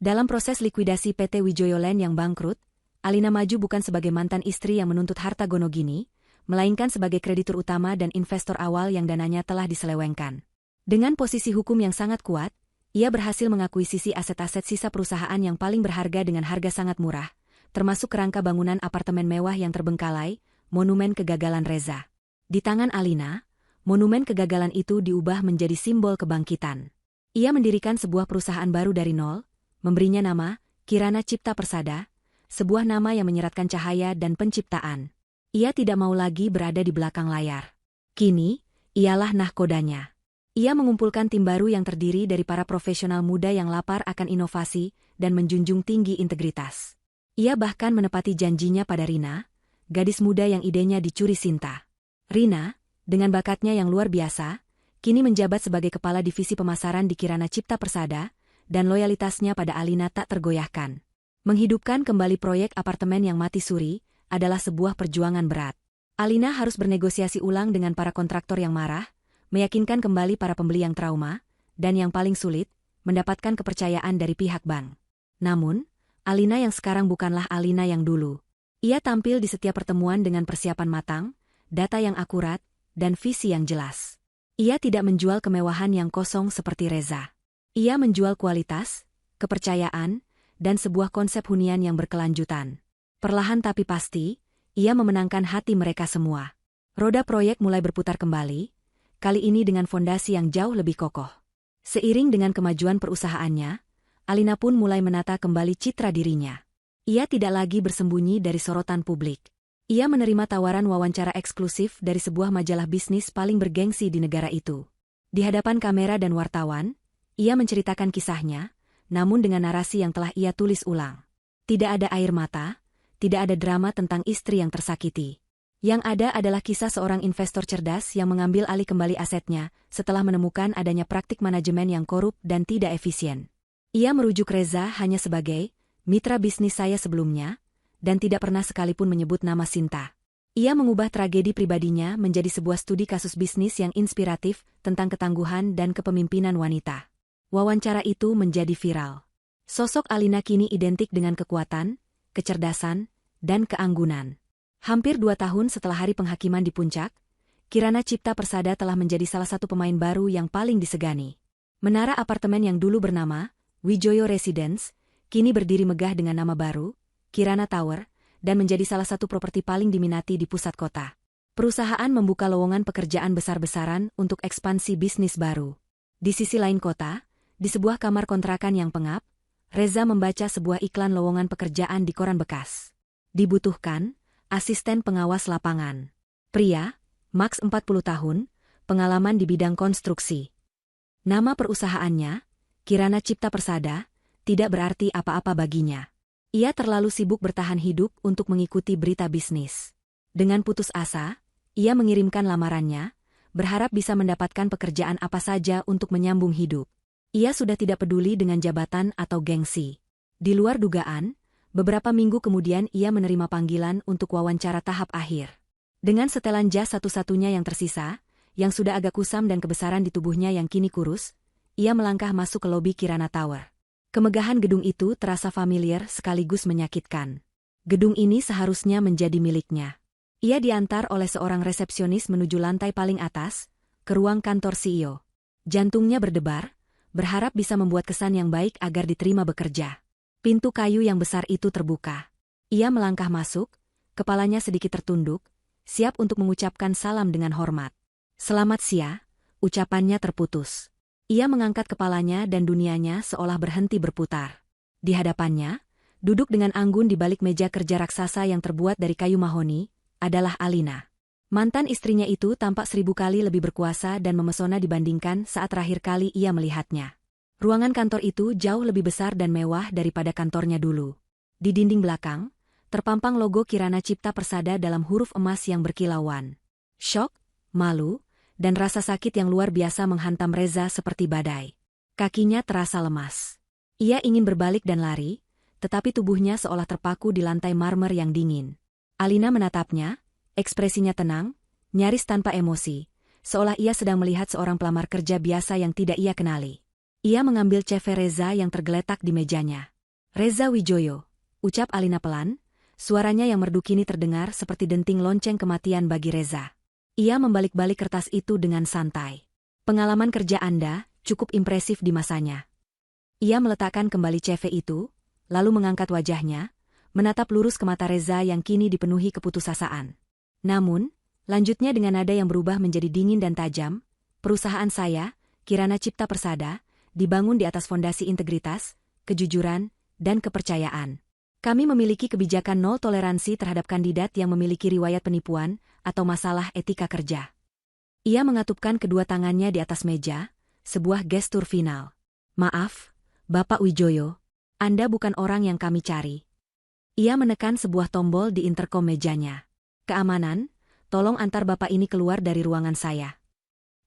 Dalam proses likuidasi PT Wijoyo Land yang bangkrut, Alina maju bukan sebagai mantan istri yang menuntut harta gonogini, melainkan sebagai kreditur utama dan investor awal yang dananya telah diselewengkan. Dengan posisi hukum yang sangat kuat, ia berhasil mengakuisisi aset-aset sisa perusahaan yang paling berharga dengan harga sangat murah, termasuk kerangka bangunan apartemen mewah yang terbengkalai, monumen kegagalan Reza. Di tangan Alina, monumen kegagalan itu diubah menjadi simbol kebangkitan. Ia mendirikan sebuah perusahaan baru dari nol, memberinya nama Kirana Cipta Persada, sebuah nama yang menyeratkan cahaya dan penciptaan. Ia tidak mau lagi berada di belakang layar. Kini, ialah nahkodanya. Ia mengumpulkan tim baru yang terdiri dari para profesional muda yang lapar akan inovasi dan menjunjung tinggi integritas. Ia bahkan menepati janjinya pada Rina, gadis muda yang idenya dicuri Sinta. Rina, dengan bakatnya yang luar biasa, kini menjabat sebagai kepala divisi pemasaran di Kirana Cipta Persada, dan loyalitasnya pada Alina tak tergoyahkan. Menghidupkan kembali proyek apartemen yang mati suri adalah sebuah perjuangan berat. Alina harus bernegosiasi ulang dengan para kontraktor yang marah, meyakinkan kembali para pembeli yang trauma, dan yang paling sulit, mendapatkan kepercayaan dari pihak bank. Namun, Alina yang sekarang bukanlah Alina yang dulu. Ia tampil di setiap pertemuan dengan persiapan matang, data yang akurat, dan visi yang jelas. Ia tidak menjual kemewahan yang kosong seperti Reza. Ia menjual kualitas, kepercayaan, dan sebuah konsep hunian yang berkelanjutan. Perlahan tapi pasti, ia memenangkan hati mereka semua. Roda proyek mulai berputar kembali, kali ini dengan fondasi yang jauh lebih kokoh. Seiring dengan kemajuan perusahaannya, Alina pun mulai menata kembali citra dirinya. Ia tidak lagi bersembunyi dari sorotan publik. Ia menerima tawaran wawancara eksklusif dari sebuah majalah bisnis paling bergengsi di negara itu. Di hadapan kamera dan wartawan, ia menceritakan kisahnya, namun dengan narasi yang telah ia tulis ulang. Tidak ada air mata, tidak ada drama tentang istri yang tersakiti. Yang ada adalah kisah seorang investor cerdas yang mengambil alih kembali asetnya setelah menemukan adanya praktik manajemen yang korup dan tidak efisien. Ia merujuk Reza hanya sebagai mitra bisnis saya sebelumnya, dan tidak pernah sekalipun menyebut nama Sinta. Ia mengubah tragedi pribadinya menjadi sebuah studi kasus bisnis yang inspiratif tentang ketangguhan dan kepemimpinan wanita. Wawancara itu menjadi viral. Sosok Alina kini identik dengan kekuatan, kecerdasan, dan keanggunan. Hampir 2 tahun setelah hari penghakiman di puncak, Kirana Cipta Persada telah menjadi salah satu pemain baru yang paling disegani. Menara apartemen yang dulu bernama Wijoyo Residence, kini berdiri megah dengan nama baru, Kirana Tower, dan menjadi salah satu properti paling diminati di pusat kota. Perusahaan membuka lowongan pekerjaan besar-besaran untuk ekspansi bisnis baru. Di sisi lain kota, di sebuah kamar kontrakan yang pengap, Reza membaca sebuah iklan lowongan pekerjaan di koran bekas. Dibutuhkan, asisten pengawas lapangan. Pria, maks 40 tahun, pengalaman di bidang konstruksi. Nama perusahaannya, Kirana Cipta Persada, tidak berarti apa-apa baginya. Ia terlalu sibuk bertahan hidup untuk mengikuti berita bisnis. Dengan putus asa, ia mengirimkan lamarannya, berharap bisa mendapatkan pekerjaan apa saja untuk menyambung hidup. Ia sudah tidak peduli dengan jabatan atau gengsi. Di luar dugaan, beberapa minggu kemudian ia menerima panggilan untuk wawancara tahap akhir. Dengan setelan jas satu-satunya yang tersisa, yang sudah agak kusam dan kebesaran di tubuhnya yang kini kurus, ia melangkah masuk ke lobi Kirana Tower. Kemegahan gedung itu terasa familiar sekaligus menyakitkan. Gedung ini seharusnya menjadi miliknya. Ia diantar oleh seorang resepsionis menuju lantai paling atas, ke ruang kantor CEO. Jantungnya berdebar, berharap bisa membuat kesan yang baik agar diterima bekerja. Pintu kayu yang besar itu terbuka. Ia melangkah masuk, kepalanya sedikit tertunduk, siap untuk mengucapkan salam dengan hormat. "Selamat siang," ucapannya terputus. Ia mengangkat kepalanya dan dunianya seolah berhenti berputar. Di hadapannya, duduk dengan anggun di balik meja kerja raksasa yang terbuat dari kayu mahoni, adalah Alina. Mantan istrinya itu tampak 1000 kali lebih berkuasa dan memesona dibandingkan saat terakhir kali ia melihatnya. Ruangan kantor itu jauh lebih besar dan mewah daripada kantornya dulu. Di dinding belakang, terpampang logo Kirana Cipta Persada dalam huruf emas yang berkilauan. Syok, malu, dan rasa sakit yang luar biasa menghantam Reza seperti badai. Kakinya terasa lemas. Ia ingin berbalik dan lari, tetapi tubuhnya seolah terpaku di lantai marmer yang dingin. Alina menatapnya, ekspresinya tenang, nyaris tanpa emosi, seolah ia sedang melihat seorang pelamar kerja biasa yang tidak ia kenali. Ia mengambil CV Reza yang tergeletak di mejanya. "Reza Wijoyo," ucap Alina pelan, suaranya yang merdu kini terdengar seperti denting lonceng kematian bagi Reza. Ia membalik-balik kertas itu dengan santai. "Pengalaman kerja Anda cukup impresif di masanya." Ia meletakkan kembali CV itu, lalu mengangkat wajahnya, menatap lurus ke mata Reza yang kini dipenuhi keputusasaan. "Namun," lanjutnya dengan nada yang berubah menjadi dingin dan tajam, "perusahaan saya, Kirana Cipta Persada, dibangun di atas fondasi integritas, kejujuran, dan kepercayaan. Kami memiliki kebijakan nol toleransi terhadap kandidat yang memiliki riwayat penipuan atau masalah etika kerja." Ia mengatupkan kedua tangannya di atas meja, sebuah gestur final. "Maaf, Bapak Wijoyo, Anda bukan orang yang kami cari." Ia menekan sebuah tombol di interkom mejanya. "Keamanan, tolong antar Bapak ini keluar dari ruangan saya."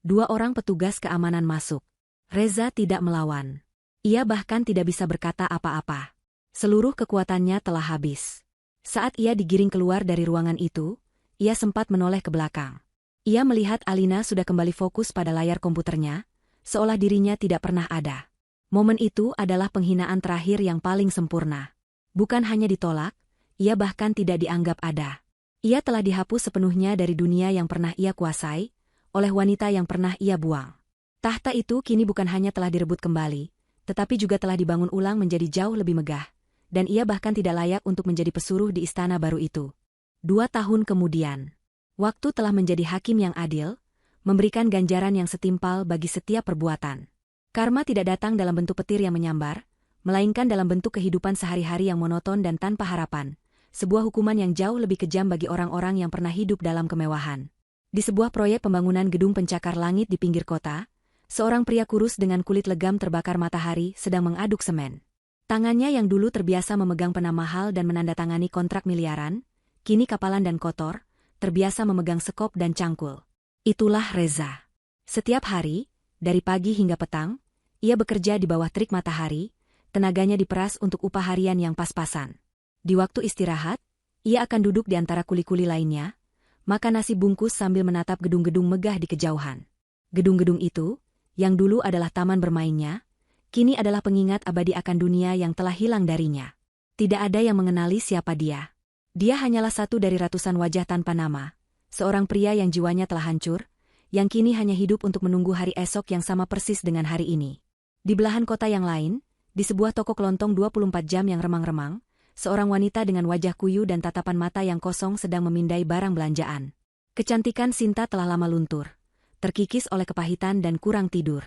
2 orang petugas keamanan masuk. Reza tidak melawan. Ia bahkan tidak bisa berkata apa-apa. Seluruh kekuatannya telah habis. Saat ia digiring keluar dari ruangan itu, ia sempat menoleh ke belakang. Ia melihat Alina sudah kembali fokus pada layar komputernya, seolah dirinya tidak pernah ada. Momen itu adalah penghinaan terakhir yang paling sempurna. Bukan hanya ditolak, ia bahkan tidak dianggap ada. Ia telah dihapus sepenuhnya dari dunia yang pernah ia kuasai, oleh wanita yang pernah ia buang. Tahta itu kini bukan hanya telah direbut kembali, tetapi juga telah dibangun ulang menjadi jauh lebih megah, dan ia bahkan tidak layak untuk menjadi pesuruh di istana baru itu. 2 tahun kemudian, waktu telah menjadi hakim yang adil, memberikan ganjaran yang setimpal bagi setiap perbuatan. Karma tidak datang dalam bentuk petir yang menyambar, melainkan dalam bentuk kehidupan sehari-hari yang monoton dan tanpa harapan, sebuah hukuman yang jauh lebih kejam bagi orang-orang yang pernah hidup dalam kemewahan. Di sebuah proyek pembangunan gedung pencakar langit di pinggir kota, seorang pria kurus dengan kulit legam terbakar matahari sedang mengaduk semen. Tangannya yang dulu terbiasa memegang pena mahal dan menandatangani kontrak miliaran, kini kapalan dan kotor, terbiasa memegang sekop dan cangkul. Itulah Reza. Setiap hari, dari pagi hingga petang, ia bekerja di bawah terik matahari, tenaganya diperas untuk upah harian yang pas-pasan. Di waktu istirahat, ia akan duduk di antara kuli-kuli lainnya, makan nasi bungkus sambil menatap gedung-gedung megah di kejauhan. Gedung-gedung itu, yang dulu adalah taman bermainnya, kini adalah pengingat abadi akan dunia yang telah hilang darinya. Tidak ada yang mengenali siapa dia. Dia hanyalah satu dari ratusan wajah tanpa nama, seorang pria yang jiwanya telah hancur, yang kini hanya hidup untuk menunggu hari esok yang sama persis dengan hari ini. Di belahan kota yang lain, di sebuah toko kelontong 24 jam yang remang-remang, seorang wanita dengan wajah kuyu dan tatapan mata yang kosong sedang memindai barang belanjaan. Kecantikan Sinta telah lama luntur, terkikis oleh kepahitan dan kurang tidur.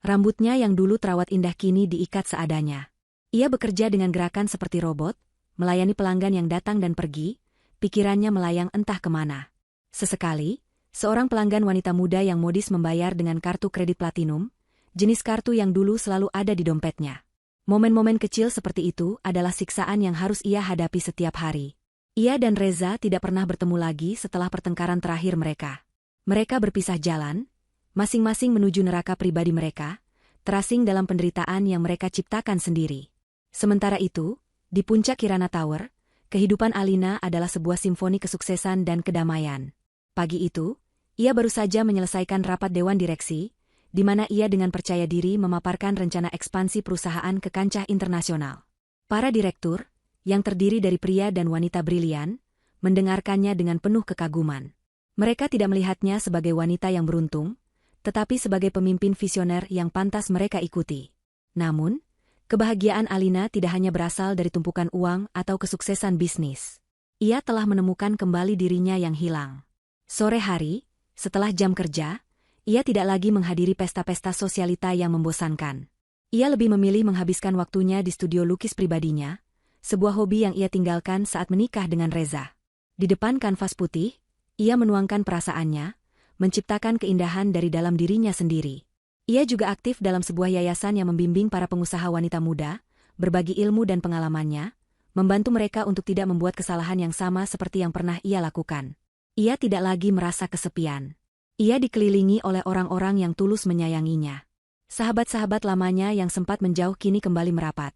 Rambutnya yang dulu terawat indah kini diikat seadanya. Ia bekerja dengan gerakan seperti robot, melayani pelanggan yang datang dan pergi, pikirannya melayang entah kemana. Sesekali, seorang pelanggan wanita muda yang modis membayar dengan kartu kredit platinum, jenis kartu yang dulu selalu ada di dompetnya. Momen-momen kecil seperti itu adalah siksaan yang harus ia hadapi setiap hari. Ia dan Reza tidak pernah bertemu lagi setelah pertengkaran terakhir mereka. Mereka berpisah jalan, masing-masing menuju neraka pribadi mereka, terasing dalam penderitaan yang mereka ciptakan sendiri. Sementara itu, di puncak Kirana Tower, kehidupan Alina adalah sebuah simfoni kesuksesan dan kedamaian. Pagi itu, ia baru saja menyelesaikan rapat dewan direksi, di mana ia dengan percaya diri memaparkan rencana ekspansi perusahaan ke kancah internasional. Para direktur, yang terdiri dari pria dan wanita brilian, mendengarkannya dengan penuh kekaguman. Mereka tidak melihatnya sebagai wanita yang beruntung, tetapi sebagai pemimpin visioner yang pantas mereka ikuti. Namun, Kebahagiaan Alina tidak hanya berasal dari tumpukan uang atau kesuksesan bisnis. Ia telah menemukan kembali dirinya yang hilang. Sore hari, setelah jam kerja, ia tidak lagi menghadiri pesta-pesta sosialita yang membosankan. Ia lebih memilih menghabiskan waktunya di studio lukis pribadinya, sebuah hobi yang ia tinggalkan saat menikah dengan Reza. Di depan kanvas putih, ia menuangkan perasaannya, menciptakan keindahan dari dalam dirinya sendiri. Ia juga aktif dalam sebuah yayasan yang membimbing para pengusaha wanita muda, berbagi ilmu dan pengalamannya, membantu mereka untuk tidak membuat kesalahan yang sama seperti yang pernah ia lakukan. Ia tidak lagi merasa kesepian. Ia dikelilingi oleh orang-orang yang tulus menyayanginya. Sahabat-sahabat lamanya yang sempat menjauh kini kembali merapat.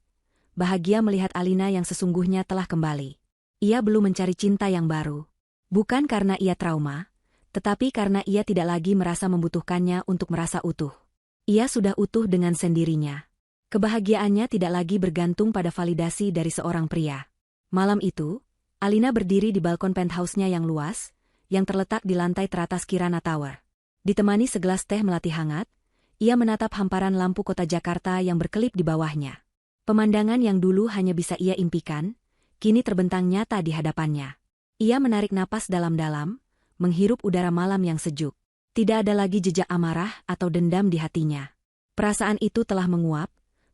Bahagia melihat Alina yang sesungguhnya telah kembali. Ia belum mencari cinta yang baru. Bukan karena ia trauma, tetapi karena ia tidak lagi merasa membutuhkannya untuk merasa utuh. Ia sudah utuh dengan sendirinya. Kebahagiaannya tidak lagi bergantung pada validasi dari seorang pria. Malam itu, Alina berdiri di balkon penthouse-nya yang luas, yang terletak di lantai teratas Kirana Tower. Ditemani segelas teh melati hangat, ia menatap hamparan lampu kota Jakarta yang berkelip di bawahnya. Pemandangan yang dulu hanya bisa ia impikan, kini terbentang nyata di hadapannya. Ia menarik napas dalam-dalam, menghirup udara malam yang sejuk. Tidak ada lagi jejak amarah atau dendam di hatinya. Perasaan itu telah menguap,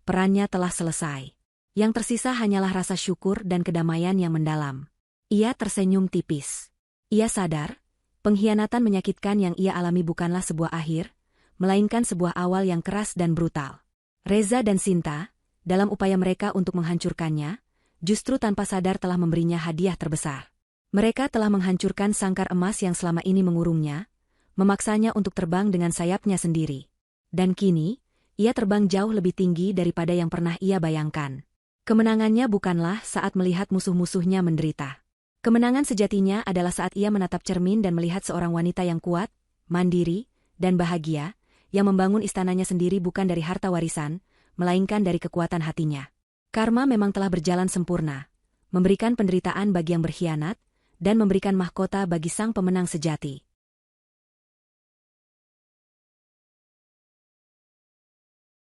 perannya telah selesai. Yang tersisa hanyalah rasa syukur dan kedamaian yang mendalam. Ia tersenyum tipis. Ia sadar, pengkhianatan menyakitkan yang ia alami bukanlah sebuah akhir, melainkan sebuah awal yang keras dan brutal. Reza dan Sinta, dalam upaya mereka untuk menghancurkannya, justru tanpa sadar telah memberinya hadiah terbesar. Mereka telah menghancurkan sangkar emas yang selama ini mengurungnya, memaksanya untuk terbang dengan sayapnya sendiri. Dan kini, ia terbang jauh lebih tinggi daripada yang pernah ia bayangkan. Kemenangannya bukanlah saat melihat musuh-musuhnya menderita. Kemenangan sejatinya adalah saat ia menatap cermin dan melihat seorang wanita yang kuat, mandiri, dan bahagia, yang membangun istananya sendiri bukan dari harta warisan, melainkan dari kekuatan hatinya. Karma memang telah berjalan sempurna, memberikan penderitaan bagi yang berkhianat, dan memberikan mahkota bagi sang pemenang sejati.